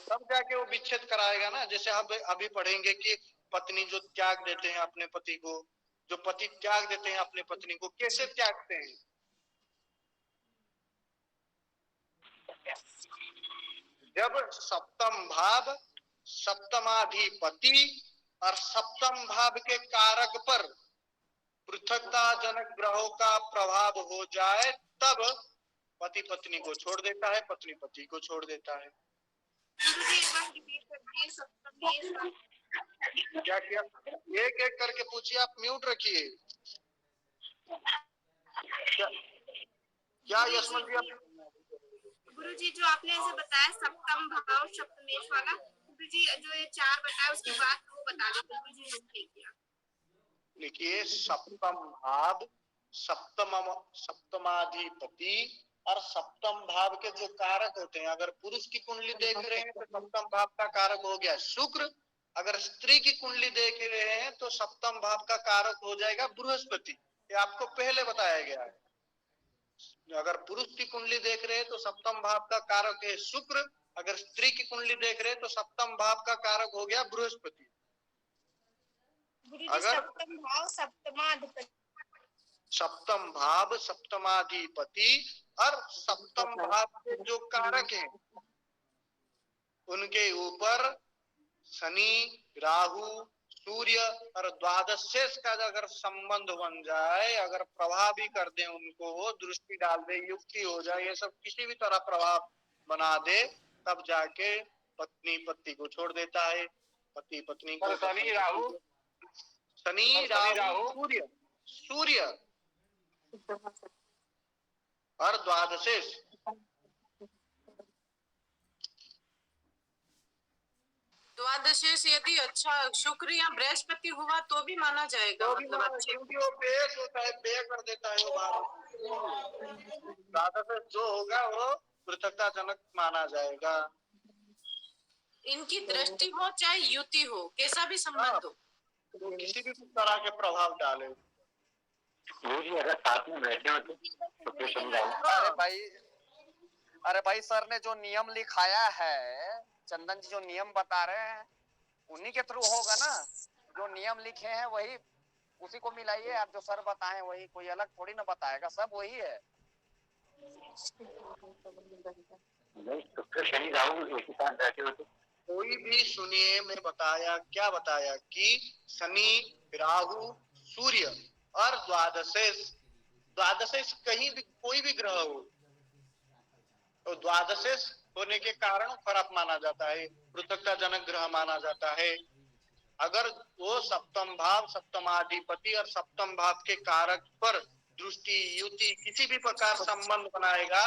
तब जाके वो विच्छेद कराएगा ना। जैसे आप अभी पढ़ेंगे कि पत्नी जो त्याग देते हैं अपने पति को, जो पति त्याग देते हैं अपने पत्नी को, कैसे त्यागते हैं? जब सप्तम भाव, सप्तमाधिपति और सप्तम भाव के कारक पर पृथकता जनक ग्रहों का प्रभाव हो जाए तब पति पत्नी को छोड़ देता है, पत्नी पति को छोड़ देता है। क्या किया? एक एक करके पूछिए, आप म्यूट रखिए। क्या यशवंत जी आप? गुरुजी जो आपने ऐसे बताया सप्तम भाव सप्तमेश वाला, गुरुजी जो ये 4 बताया उसके बाद वो बता दो गुरुजी, नोट नहीं किया। देखिए, सप्तम भाव, सप्तमाधिपति और सप्तम भाव के जो कारक होते हैं, अगर पुरुष की कुंडली देख रहे हैं तो सप्तम भाव का कारक हो गया शुक्र। अगर स्त्री की कुंडली देख रहे हैं तो सप्तम भाव का कारक हो जाएगा बृहस्पति। ये आपको पहले बताया गया है। अगर पुरुष की कुंडली देख रहे हैं तो सप्तम भाव का कारक है शुक्र। अगर स्त्री की कुंडली देख रहे हैं तो सप्तम भाव का कारक हो गया बृहस्पति। अगर सप्तम भाव सप्तमाधिपति, सप्तम भाव सप्तमाधिपति और सप्तम भाव के जो कारक हैं उनके ऊपर शनि, राहु, सूर्य और द्वादश शेष का अगर संबंध बन जाए, अगर प्रभाव भी कर दे उनको, दृष्टि डाल दे, युक्ति हो जाए, ये सब किसी भी तरह प्रभाव बना दे, तब जाके पत्नी पति को छोड़ देता है, पति पत्नी को। शनि राहु, शनि राहु सूर्य, सूर्य और द्वादशेष। द्वादशेष यदि अच्छा शुक्र या बृहस्पति हुआ तो भी माना जाएगा, तो भी मतलब अच्छे। क्योंकि वो बेस होता है, बे कर देता है वो भाव। द्वादशेष जो होगा वो पृथकताजनक माना जाएगा। इनकी दृष्टि हो चाहे युति हो, कैसा भी संबंध हो, तो किसी भी तरह के प्रभाव डाले। अगर साथ में बैठे हो तो फिर समझाओ। अरे भाई सर ने जो नियम लिखाया है, चंदन जी जो नियम बता रहे हैं उन्हीं के थ्रू होगा ना। जो नियम लिखे हैं वही, उसी को मिलाइए। आप जो सर बताए वही, कोई अलग थोड़ी ना बताएगा, सब वही है। तो फिर शनि राहु एक साथ बैठे हो तो कोई भी सुनिए, मैं बताया क्या बताया कि शनि, राहु, सूर्य और द्वादशेष, द्वादशेष कहीं भी कोई भी ग्रह हो तो द्वादशेष होने के कारण खराब माना जाता है, पृथकताजनक ग्रह माना जाता है। अगर वो सप्तम भाव सप्तमाधिपति और सप्तम भाव के कारक पर दृष्टि, युति, किसी भी प्रकार संबंध बनाएगा,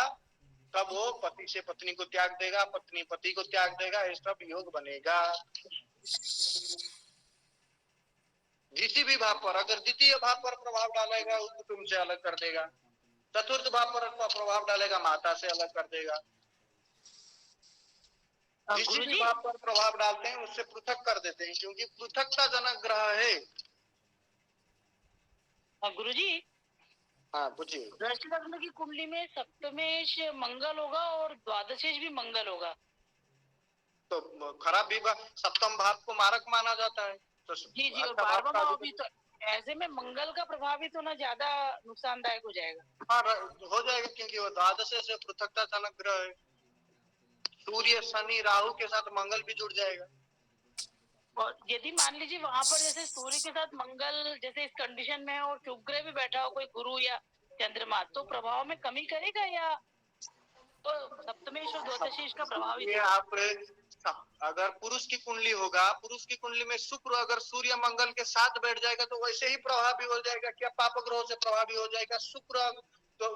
तब वो पति से पत्नी को त्याग देगा, पत्नी पति को त्याग देगा, ये सब योग बनेगा। किसी भी भाव पर, अगर द्वितीय भाव पर प्रभाव डालेगा वो कुटुंब से अलग कर देगा, चतुर्थ भाव पर प्रभाव डालेगा माता से अलग कर देगा, किसी भी भाव पर प्रभाव डालते हैं उससे पृथक कर देते हैं, क्योंकि पृथकताजनक ग्रह है। गुरुजी हाँ पूछिए। वृश्चिक लग्न की कुंडली में सप्तमेश मंगल होगा और द्वादशेश भी मंगल होगा, तो खराब भी सप्तम भाव को मारक माना जाता है। तो जी जी, और 12वां भाव भी, तो ऐसे में मंगल का प्रभाव भी तो ना ज्यादा नुकसानदायक हो जाएगा। हाँ हो जाएगा, क्योंकि वो द्वादश से पृथकताजनक ग्रह है। सूर्य, शनि, राहु के साथ मंगल भी जुड़ जाएगा। और यदि मान लीजिए वहां पर जैसे सूर्य के साथ मंगल जैसे इस कंडीशन में है और शुक्र भी बैठा हो, कोई गुरु या चंद्रमा, तो प्रभाव में कमी करेगा या तो सप्तमेश और द्वादशेश का प्रभाव ही? आप अगर पुरुष की कुंडली होगा, पुरुष की कुंडली में शुक्र अगर सूर्य मंगल के साथ बैठ जाएगा तो वैसे ही प्रभावी हो जाएगा। क्या पाप ग्रहों से प्रभावी हो जाएगा? शुक्र तो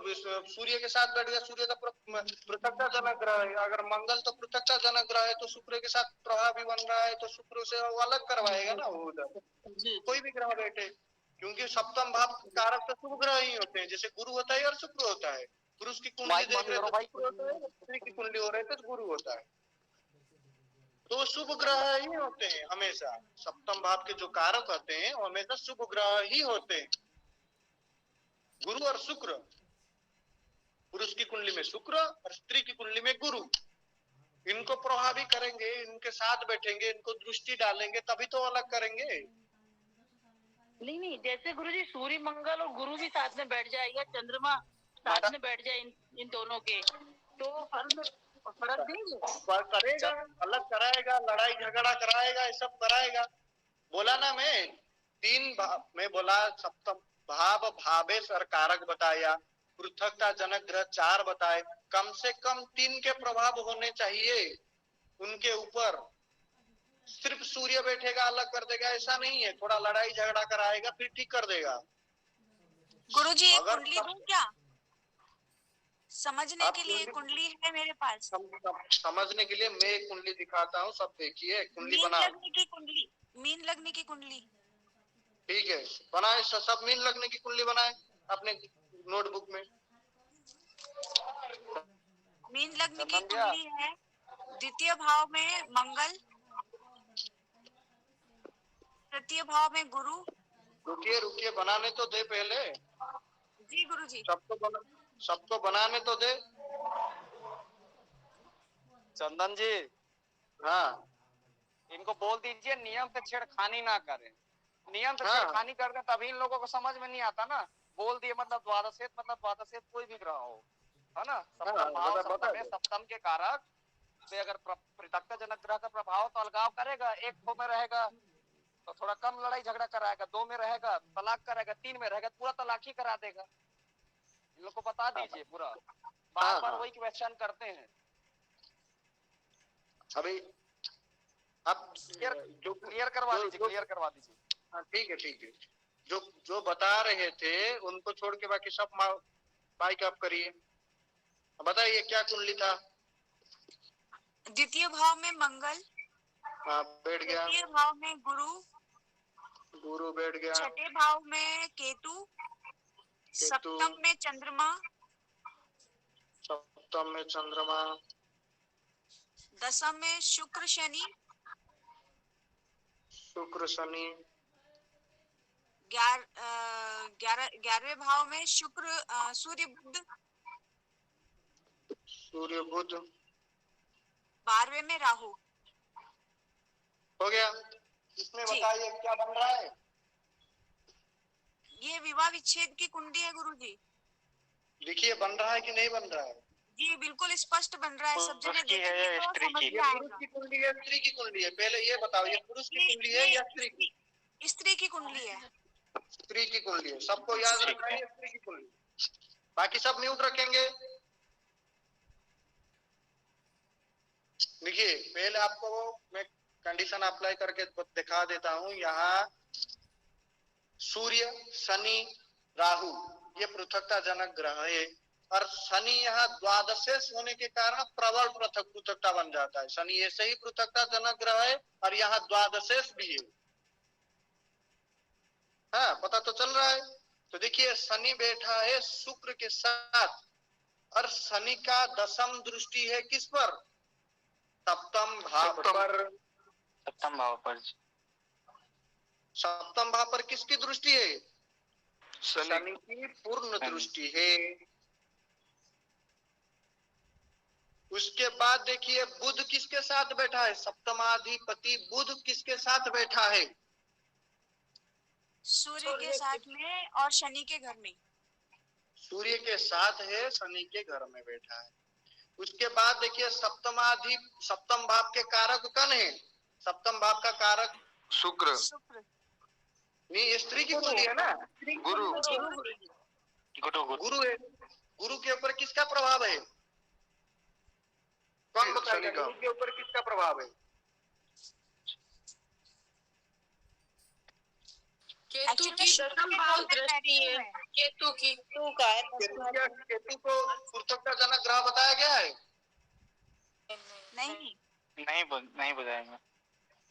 सूर्य के साथ बैठ गया, सूर्य का पृथकताजनक ग्रह है। अगर मंगल तो पृथकताजनक ग्रह है तो शुक्र के साथ प्रभावी बन रहा है, तो शुक्र से वो अलग करवाएगा ना वो उधर, कोई भी ग्रह बैठे, क्योंकि सप्तम भाव कारक तो शुभ ग्रह ही होते हैं, जैसे गुरु होता है और शुक्र होता है। पुरुष की कुंडली देख रहे तो शुक्र होता है, स्त्री की कुंडली हो रहे तो गुरु होता है, तो शुभ ग्रह ही होते हैं हमेशा। सप्तम भाव के जो कारक होते हैं वो हमेशा शुभ ग्रह ही होते हैं, गुरु और शुक्र। पुरुष की कुंडली में शुक्र और स्त्री की कुंडली में गुरु, इनको प्रभावी करेंगे, इनके साथ बैठेंगे, इनको दृष्टि डालेंगे, तभी तो अलग करेंगे। नहीं, जैसे गुरुजी सूर्य मंगल और गुरु भी साथ में बैठ जाए या चंद्रमा साथ में बैठ जाए इन दोनों के, तो फर्क देंगे? करेगा, अलग कराएगा, लड़ाई झगड़ा कराएगा, ये सब कराएगा। बोला ना मैं, 3 भाव में बोला, सप्तम भाव भावेश और कारक बताया, पृथकताजनक ग्रह 4 बताए, कम से कम 3 के प्रभाव होने चाहिए उनके ऊपर। सिर्फ सूर्य बैठेगा अलग कर देगा ऐसा नहीं है, थोड़ा लड़ाई झगड़ा कराएगा फिर ठीक कर देगा। गुरुजी एक अगर कुंडली दूं क्या? समझने आप के लिए कुंडली कुंडली है मेरे पास। समझने के लिए मैं एक कुंडली दिखाता हूँ, सब देखिए कुंडली मीन बना। लगने की कुंडली, मीन लगने की कुंडली। ठीक है बनाए, सब मीन लगने की कुंडली बनाए अपने नोटबुक में। मीन लग्न की चंदन भैया कुंडली है, द्वितीय भाव में मंगल, तृतीय भाव में गुरु। रुकिए रुकिए बनाने तो दे पहले, जी गुरुजी। सबको बनाने तो दे। चंदन जी, हाँ इनको बोल दीजिए नियम से छेड़खानी ना करें। नियम से हाँ छेड़खानी करते तभी इन लोगों को समझ में नहीं आता ना। बोल दिए मतलब द्वादशेत कोई भी ग्रह हो, है ना, सप्तम भाव बता सप्तम है, सप्तम के कारक पे अगर पृथकता जनक ग्रह का प्रभाव तो अलगाव करेगा। एक दो में रहेगा तो थोड़ा कम लड़ाई झगड़ा कराएगा, दो में रहेगा तलाक करेगा, तीन में रहेगा पूरा तलाक ही करा देगा। इन लोग को बता दीजिए पूरा, बार बार वही क्वेश्चन करते हैं। अभी आप जो क्लियर करवा दीजिए, क्लियर करवा दीजिए। हाँ ठीक है ठीक है, जो जो बता रहे थे उनको छोड़ के बाकी सब माइक अप करिए। बताइए क्या कुंडली था? द्वितीय भाव में मंगल, हाँ बैठ गया। तृतीय भाव में गुरु, गुरु बैठ गया। छठे भाव में केतु, सप्तम में चंद्रमा, सप्तम में चंद्रमा, दसम में शुक्र शनि, ग्यारहवें भाव में सूर्य बुध, 12वें में राहु। हो गया। इसमें बताइए क्या बन रहा है? ये विवाह विच्छेद की कुंडली है गुरुजी। देखिए बन रहा है कि नहीं बन रहा है? जी बिल्कुल स्पष्ट बन रहा है, सब जने देखेंगे तो समझ में आएगा। पुरुष की कुंडली है स्त्री की कुंडली है? पहले ये बताओ ये पुरुष की कुंडली है या स्त्री की? स्त्री की कुंडली है। स्त्री की कुंडली है, सबको याद रखना है स्त्री की कुंडली। बाकी सब म्यूट रखेंगे। देखिए पहले आपको मैं कंडीशन अप्लाई करके दिखा देता हूँ। यहाँ सूर्य, शनि, राहु ये पृथकता जनक ग्रह है और शनि यहाँ द्वादशेष होने के कारण प्रबल पृथकता बन जाता है। शनि ऐसे ही पृथकता जनक ग्रह है और यहाँ द्वादशेष भी है। हाँ पता तो चल रहा है। तो देखिए शनि बैठा है शुक्र के साथ और शनि का दशम दृष्टि है किस पर? सप्तम भाव पर। सप्तम भाव पर। सप्तम भाव पर किसकी दृष्टि है? शनि की पूर्ण दृष्टि है। उसके बाद देखिए बुध किसके साथ बैठा है? सप्तमाधिपति बुध किसके साथ बैठा है? सूर्य के साथ में और शनि के घर में। सूर्य के साथ है, शनि के घर में बैठा है। उसके बाद देखिए सप्तम भाव के कारक कौन है? सप्तम भाव का कारक शुक्र। नहीं स्त्री की कुंडली है ना? गुरु। गुरु है। गुरु के ऊपर किसका प्रभाव है? कौन बताएगा गुरु के ऊपर किसका प्रभाव है? केतु की दशम भाव दृष्टि है। केतु की केतु को पृथकता जनक ग्रह बताया गया है? नहीं बताया।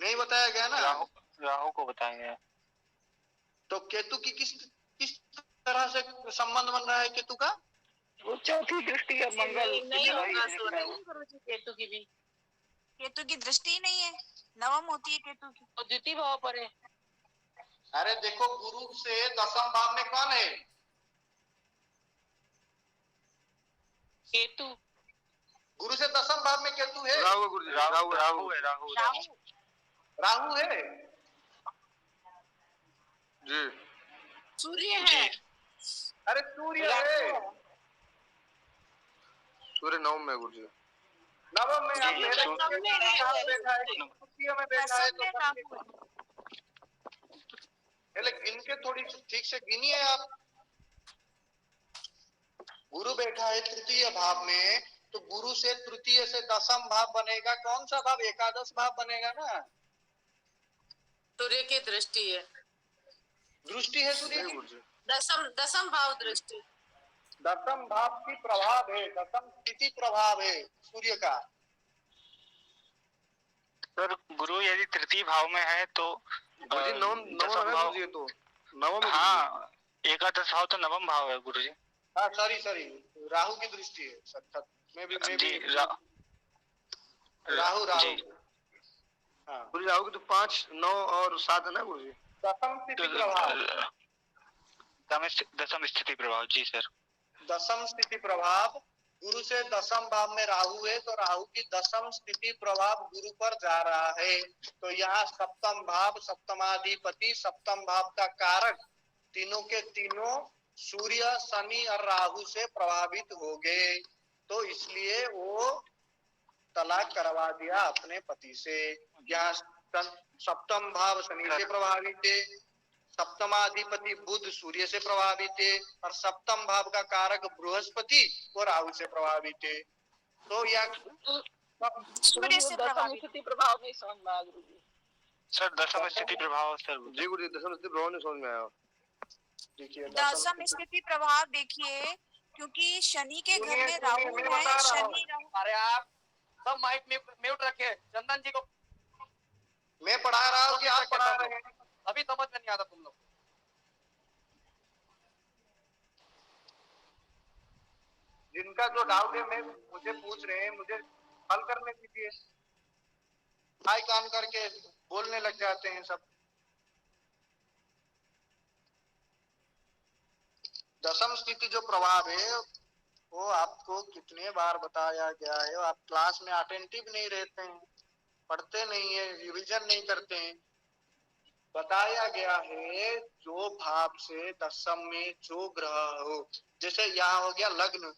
नहीं बताया गया ना? राहु को बताया गया। तो केतु की किस तरह से संबंध बन रहा है केतु का? वो चौथी दृष्टि है मंगल। नहीं होगा गुरुजी केतु की भी। केतु की दृष्टि ही नहीं है, नवम होती है केतु की। और द्वितीय भाव पर है। अरे देखो गुरु से दशम भाव में कौन है? केतु। गुरु से दशम भाव में केतु है? राहु गुरुजी, राहु है। राहु है जी। सूर्य है। अरे सूर्य है। सूर्य नवम में गुरुजी। नवम में बैठा है। पहले गिन के थोड़ी ठीक से गिनिए आप। गुरु बैठा है तृतीय भाव में, तो गुरु से तृतीय से दशम भाव बनेगा। कौन सा भाव? एकादश भाव बनेगा ना। सूर्य की दृष्टि है। दृष्टि है सूर्य की? दसम भाव दृष्टि। दसम भाव की प्रभाव है, दसम स्थिति प्रभाव है सूर्य का। सर गुरु यदि तृतीय भाव में है तो गुरुजी नवम है गुरुजी, तो नवम है। हाँ, एकादश भाव तो नवम भाव है गुरुजी। हाँ सॉरी राहु की दृष्टि है सर। मैं भी राहु हाँ गुरुजी राहु की तो 5, 9 और 7 है ना गुरुजी। दसम स्थिति प्रभाव, दसम स्थिति प्रभाव। जी सर। दसम स्थिति प्रभाव गुरु से दसम भाव में राहु है, तो राहु की दसम स्थिति प्रभाव गुरु पर जा रहा है। तो यहाँ सप्तम भाव, सप्तमाधिपति, सप्तम भाव का कारक तीनों के तीनों सूर्य, शनि और राहु से प्रभावित हो गए। तो इसलिए वो तलाक करवा दिया अपने पति से। यहाँ सप्तम भाव शनि से प्रभावित है, सप्तमाधिपति बुध सूर्य से प्रभावित है, और सप्तम भाव का कारक बृहस्पति वो राहु से प्रभावित है। तो यह सूर्य से प्रभावित प्रभाव नहीं समझ में आया गुरुजी। सर दसम स्थिति प्रभाव सर। जी गुरुजी दसम स्थिति प्रभाव नहीं समझ में आया। देखिए दसम स्थिति प्रभाव देखिए, क्योंकि शनि के घर में राहु है। शनि अरे आप सब माइक म्यूट रखे। चंदन जी को मैं पढ़ा रहा हूँ कि आप पढ़ा रहे हैं? अभी समझ में नहीं आता तुम लोग। जिनका जो डाउट है मैं मुझे पूछ रहे हैं, मुझे हल करने दीजिए। हाई कान करके बोलने लग जाते हैं सब। दसम स्थिति जो प्रभाव है वो आपको कितने बार बताया गया है। आप क्लास में अटेंटिव नहीं रहते हैं, पढ़ते नहीं है, रिवीजन नहीं करते हैं। बताया गया है जो भाव से दसम में जो ग्रह हो, जैसे यहाँ हो गया लग्न,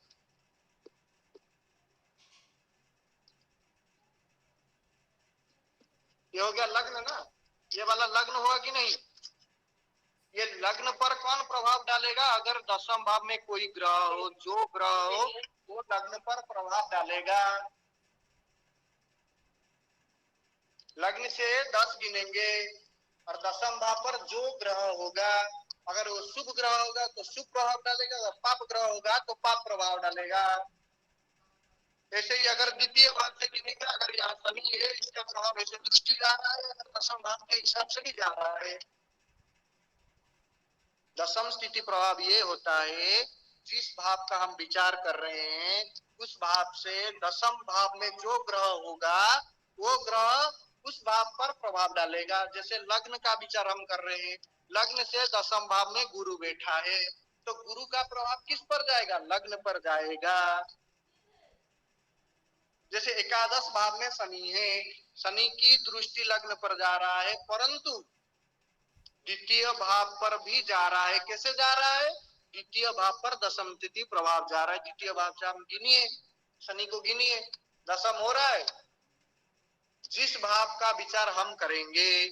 ये हो गया लग्न ना, ये वाला लग्न हुआ कि नहीं? ये लग्न पर कौन प्रभाव डालेगा? अगर दसम भाव में कोई ग्रह हो, जो ग्रह हो वो लग्न पर प्रभाव डालेगा। लग्न से 10 गिनेंगे और दसम भाव पर जो ग्रह होगा, अगर वो शुभ ग्रह होगा तो शुभ प्रभाव डालेगा, अगर पाप ग्रह होगा तो पाप प्रभाव डालेगा। ऐसे ही अगर द्वितीय भाव से गिनेगा, अगर यहाँ शनि है इसका प्रभाव ऐसे दृष्टि जा रहा है, अगर दसम भाव के हिसाब से भी जा रहा है। दसम स्थिति प्रभाव ये होता है जिस भाव का हम विचार कर रहे हैं उस भाव से दसम भाव में जो ग्रह होगा वो ग्रह उस भाव पर प्रभाव डालेगा। जैसे लग्न का विचार हम कर रहे हैं, लग्न से दसम भाव में गुरु बैठा है, तो गुरु का प्रभाव किस पर जाएगा? लग्न पर जाएगा। जैसे एकादश भाव में शनि है, शनि की दृष्टि लग्न पर जा रहा है, परंतु द्वितीय भाव पर भी जा रहा है। कैसे जा रहा है? द्वितीय भाव पर दसम स्थिति प्रभाव जा रहा है। द्वितीय भाव से हम गिनिए, शनि को गिनिए, दसम हो रहा है। जिस भाव का विचार हम करेंगे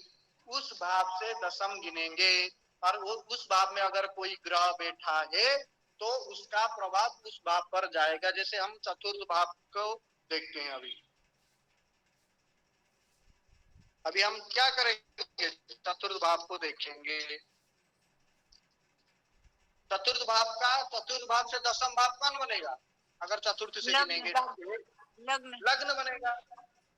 उस भाव से दसम गिनेंगे, और उस भाव में अगर कोई ग्रह बैठा है तो उसका प्रभाव उस भाव पर जाएगा। जैसे हम चतुर्थ भाव को देखते हैं। अभी हम क्या करेंगे? चतुर्थ भाव को देखेंगे। चतुर्थ भाव से दसम भाव कौन बनेगा? अगर चतुर्थ से गिनेंगे लग्न बनेगा।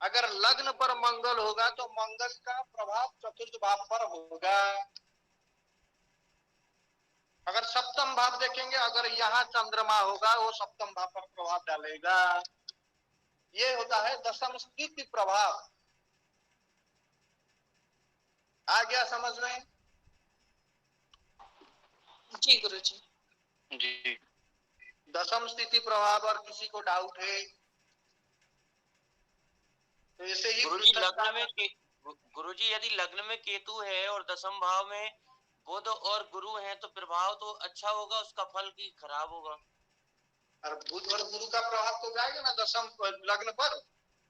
अगर लग्न पर मंगल होगा तो मंगल का प्रभाव चतुर्थ भाव पर होगा। अगर सप्तम भाव देखेंगे, अगर यहाँ चंद्रमा होगा वो सप्तम भाव पर प्रभाव डालेगा। ये होता है दसम स्थिति प्रभाव। आ गया समझ में? जी गुरुजी। जी। दसम स्थिति प्रभाव और किसी को डाउट है तो ऐसे ही गुरुजी यदि लग्न में केतु है और दसम भाव में बुध और गुरु हैं तो प्रभाव तो अच्छा होगा, उसका फल की खराब होगा। और बुध और गुरु का प्रभाव तो जाएगा ना दसम लग्न पर।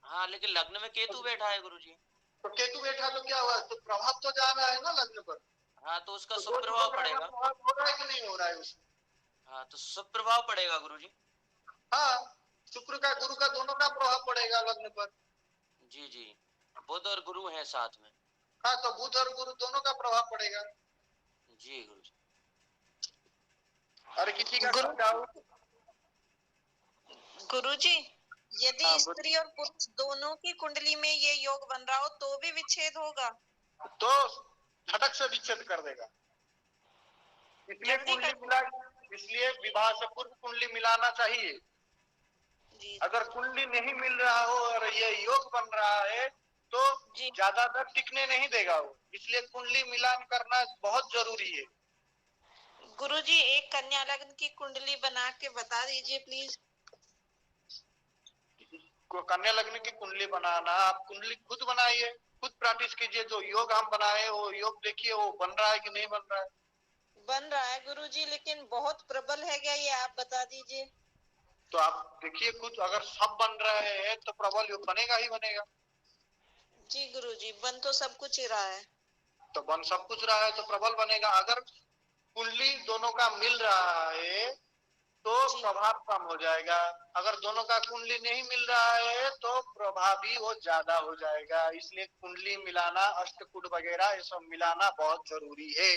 हाँ लेकिन लग्न में केतु बैठा है गुरुजी। तो केतु बैठा तो क्या हुआ? तो प्रभाव तो जा रहा है ना लग्न पर। हाँ तो उसका शुभ प्रभाव पड़ेगा। हो रहा है कि नहीं हो रहा है उसमें? हाँ तो शुभ प्रभाव पड़ेगा गुरुजी। हाँ शुक्र का गुरु का दोनों का प्रभाव पड़ेगा लग्न पर। जी जी, बुध और गुरु हैं साथ में। हाँ, तो बुध और गुरु दोनों का प्रभाव पड़ेगा। जी गुरुजी। अरे किसी का गुरुजी, यदि स्त्री और पुरुष दोनों की कुंडली में ये योग बन रहा हो तो भी विच्छेद होगा? तो झटक से विच्छेद कर देगा। इसलिए कुंडली मिला, इसलिए विवाह से पूर्व कुंडली मिलाना चाहिए। अगर कुंडली नहीं मिल रहा हो और ये योग बन रहा है तो ज्यादा देर टिकने नहीं देगा वो, इसलिए कुंडली मिलान करना बहुत जरूरी है। गुरुजी, एक कन्या लग्न की कुंडली बना के बता दीजिए प्लीज। कन्या लग्न की कुंडली बनाना, आप कुंडली खुद बनाइए, खुद प्रैक्टिस कीजिए। जो योग हम बनाए वो योग देखिए वो बन रहा है कि नहीं बन रहा है। बन रहा है गुरुजी, लेकिन बहुत प्रबल है क्या ये आप बता दीजिए। तो आप देखिए कुछ, अगर सब बन रहे हैं तो प्रबल योग बनेगा ही बनेगा। जी गुरुजी, बन तो सब कुछ ही रहा है। तो बन सब कुछ रहा है तो प्रबल बनेगा। अगर कुंडली दोनों का मिल रहा है तो प्रभाव कम हो जाएगा। अगर दोनों का कुंडली नहीं मिल रहा है तो प्रभावी वो ज्यादा हो जाएगा। इसलिए कुंडली मिलाना, अष्टकूट वगैरह ये सब मिलाना बहुत जरूरी है।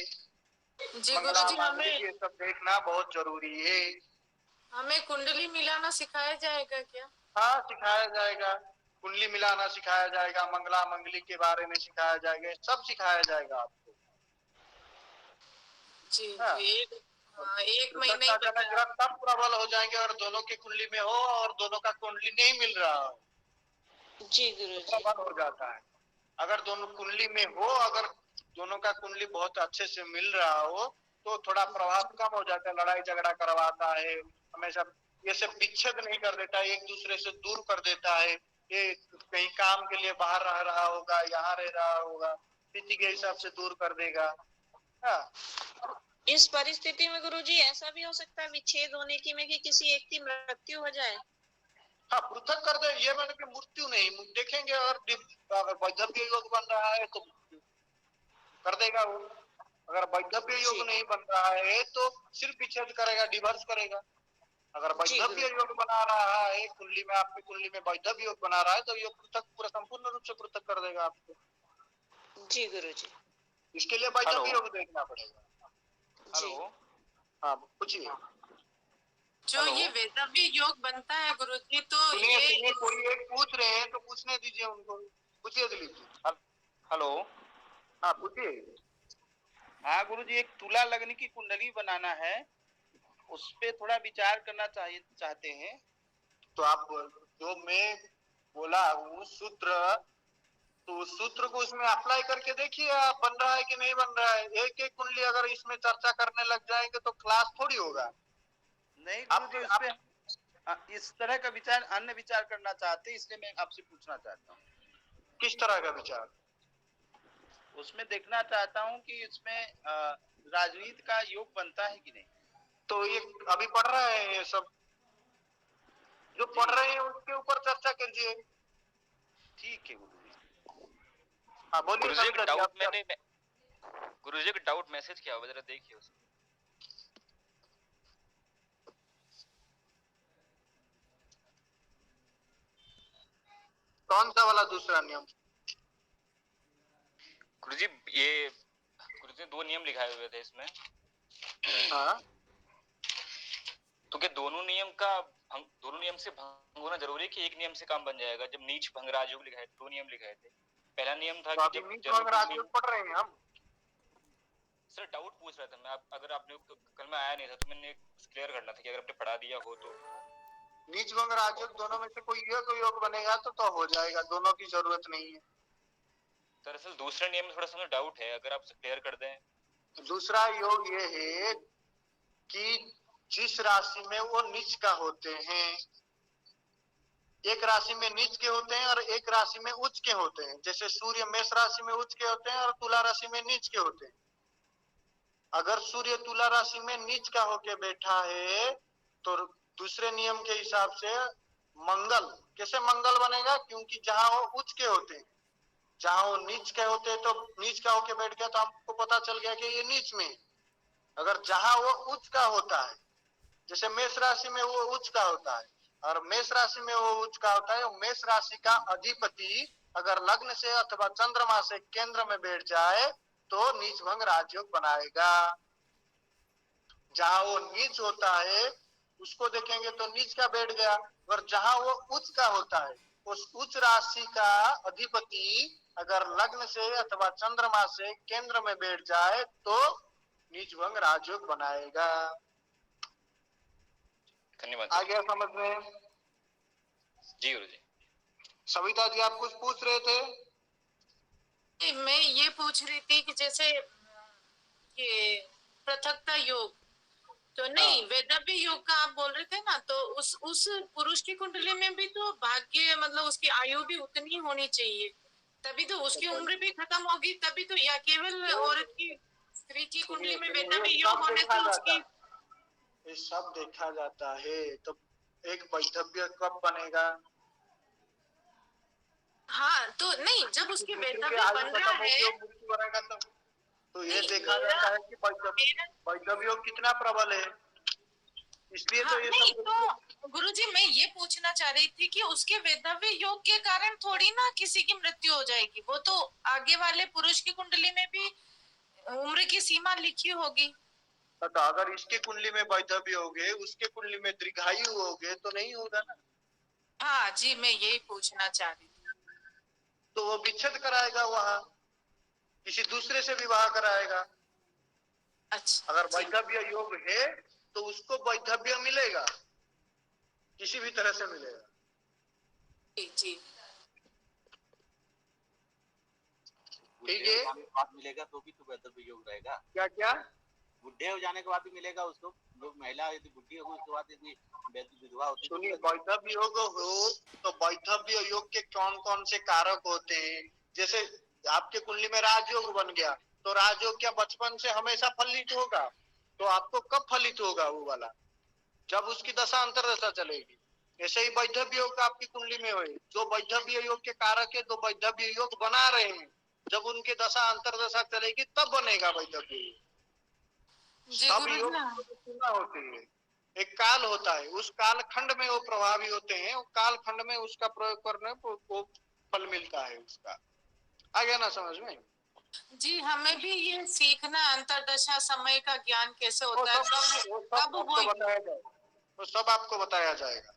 जी गुरुजी, हमें ये सब देखना बहुत जरूरी है। हमें कुंडली मिलाना सिखाया जाएगा क्या? हाँ, सिखाया जाएगा। कुंडली मिलाना सिखाया जाएगा, मंगला मंगली के बारे में सिखाया जाएगा, सब सिखाया जाएगा आपको। जी एक महीने तब प्रबल हो जाएंगे और दोनों की कुंडली में हो और दोनों का कुंडली नहीं मिल रहा हो। जी गुरुजी, प्रबल हो जाता है। अगर दोनों कुंडली में हो, अगर दोनों का कुंडली बहुत अच्छे से मिल रहा हो तो थोड़ा प्रभाव कम हो जाता है। लड़ाई झगड़ा करवाता है हमेशा, ये सब विच्छेद नहीं कर देता है, एक दूसरे से दूर कर देता है। ये कहीं काम के लिए बाहर रह रहा होगा, यहाँ रह रहा होगा, किसी के हिसाब से दूर कर देगा। हाँ। इस परिस्थिति में गुरुजी ऐसा भी हो सकता है विच्छेद होने की में कि किसी एक की मृत्यु हो जाए? हाँ, पृथक कर दे, ये मैंने कि मृत्यु नहीं देखेंगे। और अगर वैधव्य योग बन रहा है तो कर देगा वो। अगर वैधव्य योग नहीं बन रहा है तो सिर्फ विच्छेद करेगा, डिवोर्स करेगा। अगर वैधव्य योग बना रहा है कुंडली में, आपकी कुंडली में वैधव्य योग बना रहा है तो ये पृथक, पूरा संपूर्ण रूप से पृथक कर देगा आपको। जी गुरुजी। इसके लिए वैधव्य योग देखना पड़ेगा। हेलो, हाँ पूछिए। जो ये वैधव्य योग बनता है गुरुजी, तो ये कोई एक पूछ रहे हैं तो पूछने दीजिए उनको। पूछिए दिलीप जी। हेलो, हाँ पूछिए। हाँ गुरुजी, एक तुला लग्न की कुंडली बनाना है, उस पे थोड़ा विचार करना चाहते हैं। तो आप जो मैं बोला हूँ सूत्र, तो उस सूत्र को उसमें अप्लाई करके देखिए आप बन रहा है कि नहीं बन रहा है। एक एक कुंडली अगर इसमें चर्चा करने लग जाएंगे तो क्लास थोड़ी होगा। नहीं गुरुजी, उस पे इस तरह का विचार, अन्य विचार करना चाहते हैं, इसलिए मैं आपसे पूछना चाहता हूँ। किस तरह का विचार? उसमें देखना चाहता हूँ कि इसमें राजनीति का योग बनता है कि नहीं। तो ये अभी पढ़ रहे हैं, ये सब जो पढ़ रहे हैं उसके ऊपर चर्चा कीजिए। ठीक है गुरुजी। हाँ बोलिए। गुरुजी एक डाउट मैसेज किया हुआ, जरा देखिए उसको। कौन सा वाला दूसरा नियम? गुरुजी ये गुरुजी ने 2 नियम लिखाए हुए थे इसमें। हाँ। तो क्या दोनों नियम से भंग होना जरूरी है कि एक नियम से काम बन जाएगा? जब नीच भंग राजयोग लिखाए, 2 नियम लिखाए थे। पहला नियम था कि जब नीच भंग राजयोग पढ़ रहे हैं हम। सर डाउट पूछ रहा था मैं, अगर आपने कल में आया नहीं था तो मैंने क्लियर करना था कि अगर आपने पढ़ा दिया हो तो। नीच भंग राजयोग दोनों में से कोई योग बनेगा तो हो जाएगा, दोनों की जरूरत नहीं है। दरअसल दूसरे नियम में थोड़ा सा डाउट है, अगर आप क्लियर कर दें। दूसरा योग ये है कि जिस राशि में वो नीच का होते हैं, एक राशि में नीच के होते हैं और एक राशि में उच्च के होते हैं। जैसे सूर्य मेष राशि में उच्च के होते हैं और तुला राशि में नीच के होते हैं। अगर सूर्य तुला राशि में नीच का होके बैठा है तो दूसरे नियम के हिसाब से मंगल, कैसे मंगल बनेगा? क्योंकि जहां वो उच्च के होते हैं, जहां वो नीच के होते हैं तो नीच का होके बैठ गया तो आपको पता चल गया कि ये नीच में। अगर जहां वो उच्च का होता है, जैसे मेष राशि में वो उच्च का होता है और मेष राशि में वो उच्च का होता है, मेष राशि का अधिपति अगर लग्न से अथवा चंद्रमा से केंद्र में बैठ जाए तो नीच भंग राजयोग बनाएगा। जहां वो नीच होता है उसको देखेंगे तो नीच का बैठ गया, और जहां वो उच्च का होता है उस उच्च राशि का अधिपति अगर लग्न से अथवा चंद्रमा से केंद्र में बैठ जाए तो नीच भंग राजयोग बनाएगा। धन्यवाद आ गया समझ में? जी गुरु जी। सविता जी आप कुछ पूछ रहे थे? मैं ये पूछ रही थी कि जैसे ये पृथकता योग तो नहीं वैदव्य योग का आप बोल रहे थे ना, तो उस पुरुष की कुंडली में भी तो भाग्य मतलब उसकी आयु भी उतनी होनी चाहिए, तभी तो उसकी उम्र भी खत्म होगी, तभी तो, या केवल औरत की स्त्री की कुंडली में वैदव्य योग होने से उसकी ये सब देखा जाता है। तो एक वैधव्य कब बनेगा? हाँ तो नहीं, जब उसकी वैधव्य बन रहा है तो ये देखा जाता है कि वैधव्य कितना प्रबल है, इसलिए हाँ, तो ये नहीं सब तो गुरुजी मैं ये पूछना चाह रही थी कि उसके वैधव्य योग के कारण थोड़ी ना किसी की मृत्यु हो जाएगी, वो तो आगे वाले पुरुष की कुंडली में भी उम्र की सीमा लिखी होगी। तो अगर इसके कुंडली में वैधव्य हो गए उसके कुंडली में दीर्घायु हो गए तो नहीं होगा ना। हाँ जी, मैं यही पूछना चाह रही थी। तो वो विच्छेद कराएगा, वहां किसी दूसरे से विवाह कराएगा। अच्छा, अगर वैधव्य योग है तो उसको वैधव्य मिलेगा, किसी भी तरह से मिलेगा। जी ठीक है, बाद मिलेगा तो भी तो वैधव्य योग रहेगा। क्या क्या? बुढ़े हो जाने के बाद भी मिलेगा उसको। जो महिला यदि बुढ़ी होगी उसके बाद यदि विधवा होती है, सुनिए, वैधव्य योग हो तो वैधव्य योग के कौन कौन से कारक होते हैं? जैसे आपके कुंडली में राजयोग बन गया तो राजयोग क्या बचपन से हमेशा फलित होगा? तो आपको कब फलित होगा वो वाला? जब उसकी दशा अंतरदशा चलेगी। ऐसे ही वैधव्य योग आपकी कुंडली में हुए, जो वैधव्य योग के कारक है तो वैधव्य योग बना रहे हैं, जब उनकी दशा अंतरदशा चलेगी तब बनेगा वैधव्य योग। सब योग सीमा होती है, एक काल होता है, उस काल खंड में वो प्रभावी होते हैं, वो काल खंड में उसका प्रयोग करने को फल मिलता है उसका। आ गया ना समझ में? जी, हमें भी ये सीखना अंतरदशा समय का ज्ञान कैसे होता है, कब वो बताया जाएगा, वो सब आपको बताया जाएगा।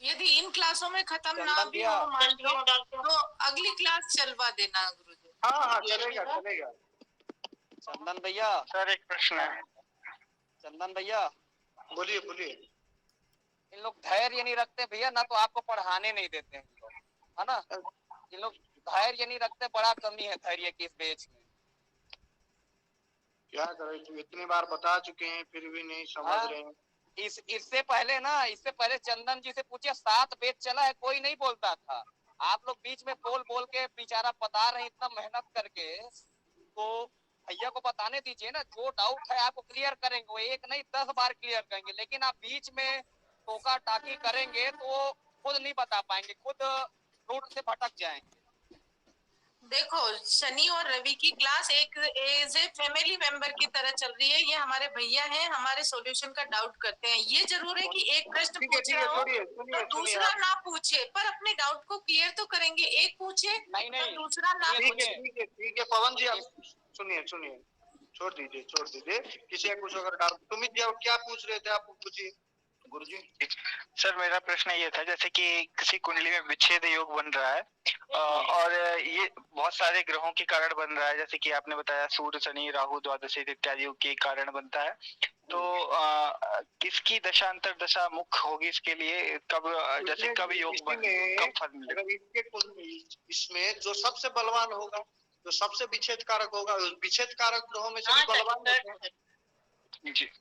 यदि इन क्लासों में खत्म ना भी हो मान लीजिए तो अगली क्लास चलवा देना गुरुजी। हाँ चलेगा चलेगा। चंदन भैया सर एक प्रश्न है। चंदन भैया बोलिए बोलिए। इन लोग धैर्य नहीं रखते भैया, ना तो आपको पढ़ाने नहीं देते हैं लोग, है ना। इन लोग धैर्य नहीं रखते, बड़ा कमी है धैर्य की इस बेच में। क्या करें, तुम इतनी बार बता चुके हैं फिर भी नहीं समझ रहे हैं। इससे पहले चंदन जी से पूछे 7 बेच चला है, कोई नहीं बोलता था। आप लोग बीच में बोल बोल के बेचारा बता रहे हैं इतना मेहनत करके, तो भैया को बताने दीजिए ना। जो डाउट है आपको क्लियर करेंगे, वो 1 नहीं 10 बार क्लियर करेंगे, लेकिन आप बीच में टोका टाकी करेंगे तो खुद नहीं बता पाएंगे, खुद रूट से भटक जाएंगे। देखो, शनि और रवि की क्लास एक एज ए फैमिली मेंबर की तरह चल रही है। ये हमारे भैया हैं, हमारे सॉल्यूशन का डाउट करते हैं। ये जरूर है कि एक प्रश्न पूछा हो तो दूसरा ना पूछे, पर अपने डाउट को क्लियर तो करेंगे। एक पूछे तो दूसरा ना पूछे। ठीक है पवन जी, आप सुनिए छोड़ दीजिए। किसी कुछ अगर डाउट, सुमित जी क्या पूछ रहे थे, आप पूछिए गुरुजी। सर मेरा प्रश्न ये था, जैसे कि किसी कुंडली में विच्छेद योग बन रहा है और ये बहुत सारे ग्रहों के कारण बन रहा है, जैसे कि आपने बताया सूर्य शनि राहु द्वादशी इत्यादि के कारण बनता है, तो किसकी दशा अंतरदशा मुख्य होगी इसके लिए? कब जैसे कब योग कब फल मिलेगा? इसमें जो सबसे बलवान होगा, जो सबसे विच्छेद कारक होगा, विच्छेद कारक ग्रहों में से बलवान होते हैं जी।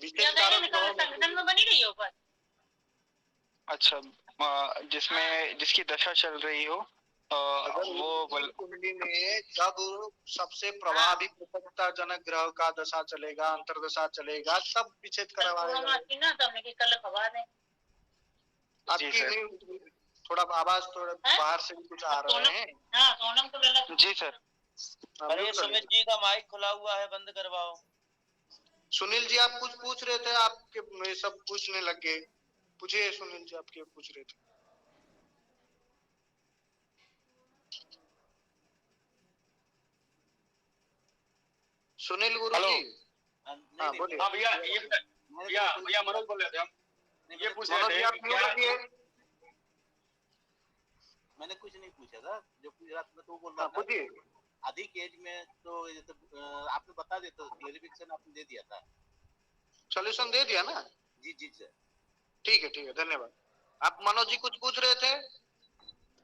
संगठन में बनी रही हो पर अच्छा, जिसकी दशा चल रही हो वो कुंडली में जब सबसे प्रभावी प्रमुखता जनक ग्रह का दशा चलेगा, अंतरदशा चलेगा, तब विच्छेद करवाएगा। आपकी थोड़ा आवाज थोड़ा बाहर से भी कुछ आ रहे हैं। जी सर। अरे सुमित जी का माइक खुला हुआ है, बंद करवाओ। सुनील जी आप कुछ पूछ रहे थे, आपके सब पूछने लग गए। पूछिए सुनील जी, आप क्या पूछ रहे थे? सुनील गुरु जी। हाँ बोलिए। हाँ भैया, ये भैया मनोज बोल रहे थे हम। ये पूछ रहे थे कि क्या मैंने कुछ नहीं पूछा था, जो पूछ रहा था तो वो बोल रहा था अधिक एज में तो आपने बता दिया था, क्लेरिफिकेशन आपने दे दिया था, सॉल्यूशन दे दिया ना। जी जी सर। ठीक है धन्यवाद। आप मनोज जी कुछ पूछ रहे थे?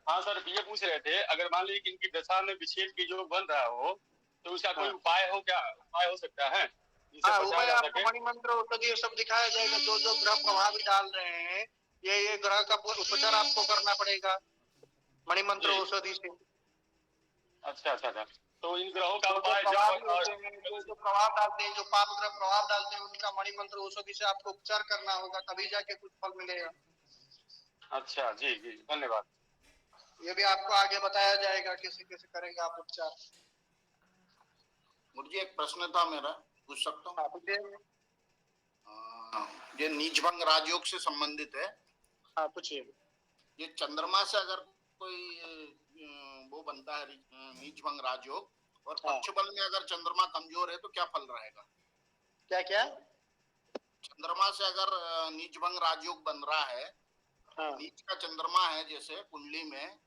हाँ सर, ये पूछ रहे थे अगर मान लीजिए कि इनकी दशा में विच्छेद की जो बन रहा हो तो उसका कोई उपाय हो, क्या उपाय हो सकता है? हाँ, उपाय आपको मणिमंत्र औषधि सब दिखाया जाएगा। जो जो ग्रह प्रभावी डाल रहे हैं ये ग्रह का उपचार आपको करना पड़ेगा मणिमंत्र औषधि से। अच्छा। तो इन ग्रहों का जो उपाय जो प्रभाव डालते हैं, जो पाप ग्रह प्रभाव डालते हैं, उनका मणिमंत्र औषधि से आपको उपचार करना होगा, तभी जाके कुछ फल मिलेगा। अच्छा जी धन्यवाद। ये भी आपको आगे बताया जाएगा कैसे कैसे करेंगे आप उपचार। मुझे एक प्रश्न था मेरा, पूछ सकता हूँ? ये नीचभंग राजयोग से संबंधित है। हाँ पूछिए। ये चंद्रमा से अगर कोई वो बनता है नीचभंग राजयोग, और पक्ष बल में अगर चंद्रमा कमजोर है तो क्या फल रहेगा? क्या चंद्रमा से अगर नीचभंग राजयोग बन रहा है, नीच का चंद्रमा है जैसे कुंडली में,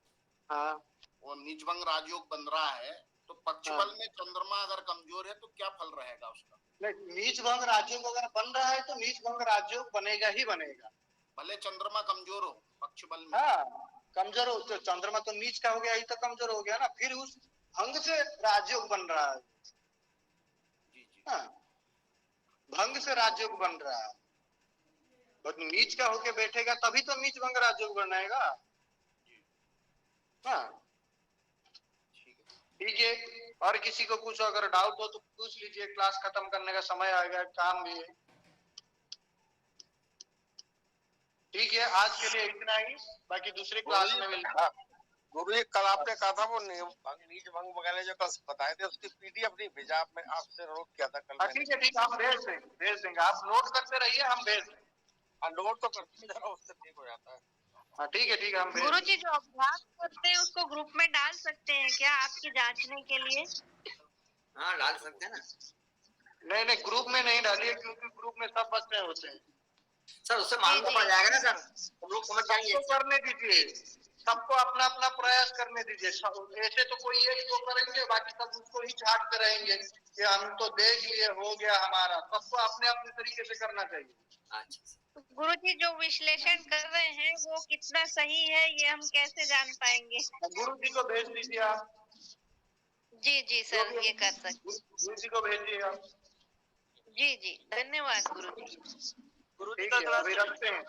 और नीचभंग राजयोग बन रहा है, तो पक्ष बल में चंद्रमा अगर कमजोर है तो क्या फल रहेगा उसका? नीच भंग राजयोग अगर बन रहा है तो नीच भंग राजयोग बनेगा ही बनेगा, भले चंद्रमा कमजोर हो पक्ष बल में। कमजोर हो तो चंद्रमा तो नीच का हो गया, ही तो कमजोर हो गया ना, फिर उस भंग से राजयोग बन रहा है। भंग से राजयोग बन रहा है, बट नीच का होके बैठेगा तभी तो नीच भंग राजयोग बनाएगा। ठीक है, और किसी को कुछ अगर डाउट हो तो पूछ लीजिए। क्लास खत्म करने का समय आएगा, काम भी है। ठीक है, आज के लिए इतना ही, बाकी दूसरे क्लास में मिलते हैं। गुरु जी कल आपने कहा था वो नीच भंग वगैरह जो कल बताए थे उसकी पीडीएफ नहीं भेजा, आपने आपसे नोट किया था कल। ठीक है हम भेज देंगे, आप नोट करते रहिए, हम भेज देंगे। नोट तो करते जरा, उससे ठीक हो जाता है। हाँ ठीक है हम भेज। गुरु जी जो अभ्यास करते हैं उसको ग्रुप में डाल सकते हैं क्या आपकी जांचने के लिए? हाँ डाल सकते हैं ना। नहीं ग्रुप में नहीं डालिए, क्योंकि ग्रुप में सब बच्चे होते हैं सर, उससे मालूम पड़ जाएगा ना सर, हम लोग समझ जाएंगे। करने दीजिए, सबको अपना अपना प्रयास करने दीजिए। ऐसे तो कोई एक दो करेंगे, बाकी सब उसको ही छाटते रहेंगे कि हम तो देख लिए हो गया हमारा। सबको अपने अपने तरीके से करना चाहिए। गुरु जी जो विश्लेषण कर रहे हैं वो कितना सही है ये हम कैसे जान पाएंगे? गुरु जी को भेज दीजिए आप। जी सर, ये कर सकते। गुरु जी को भेजिए आप। जी धन्यवाद गुरु जी। ठीक है, अभी रखते हैं।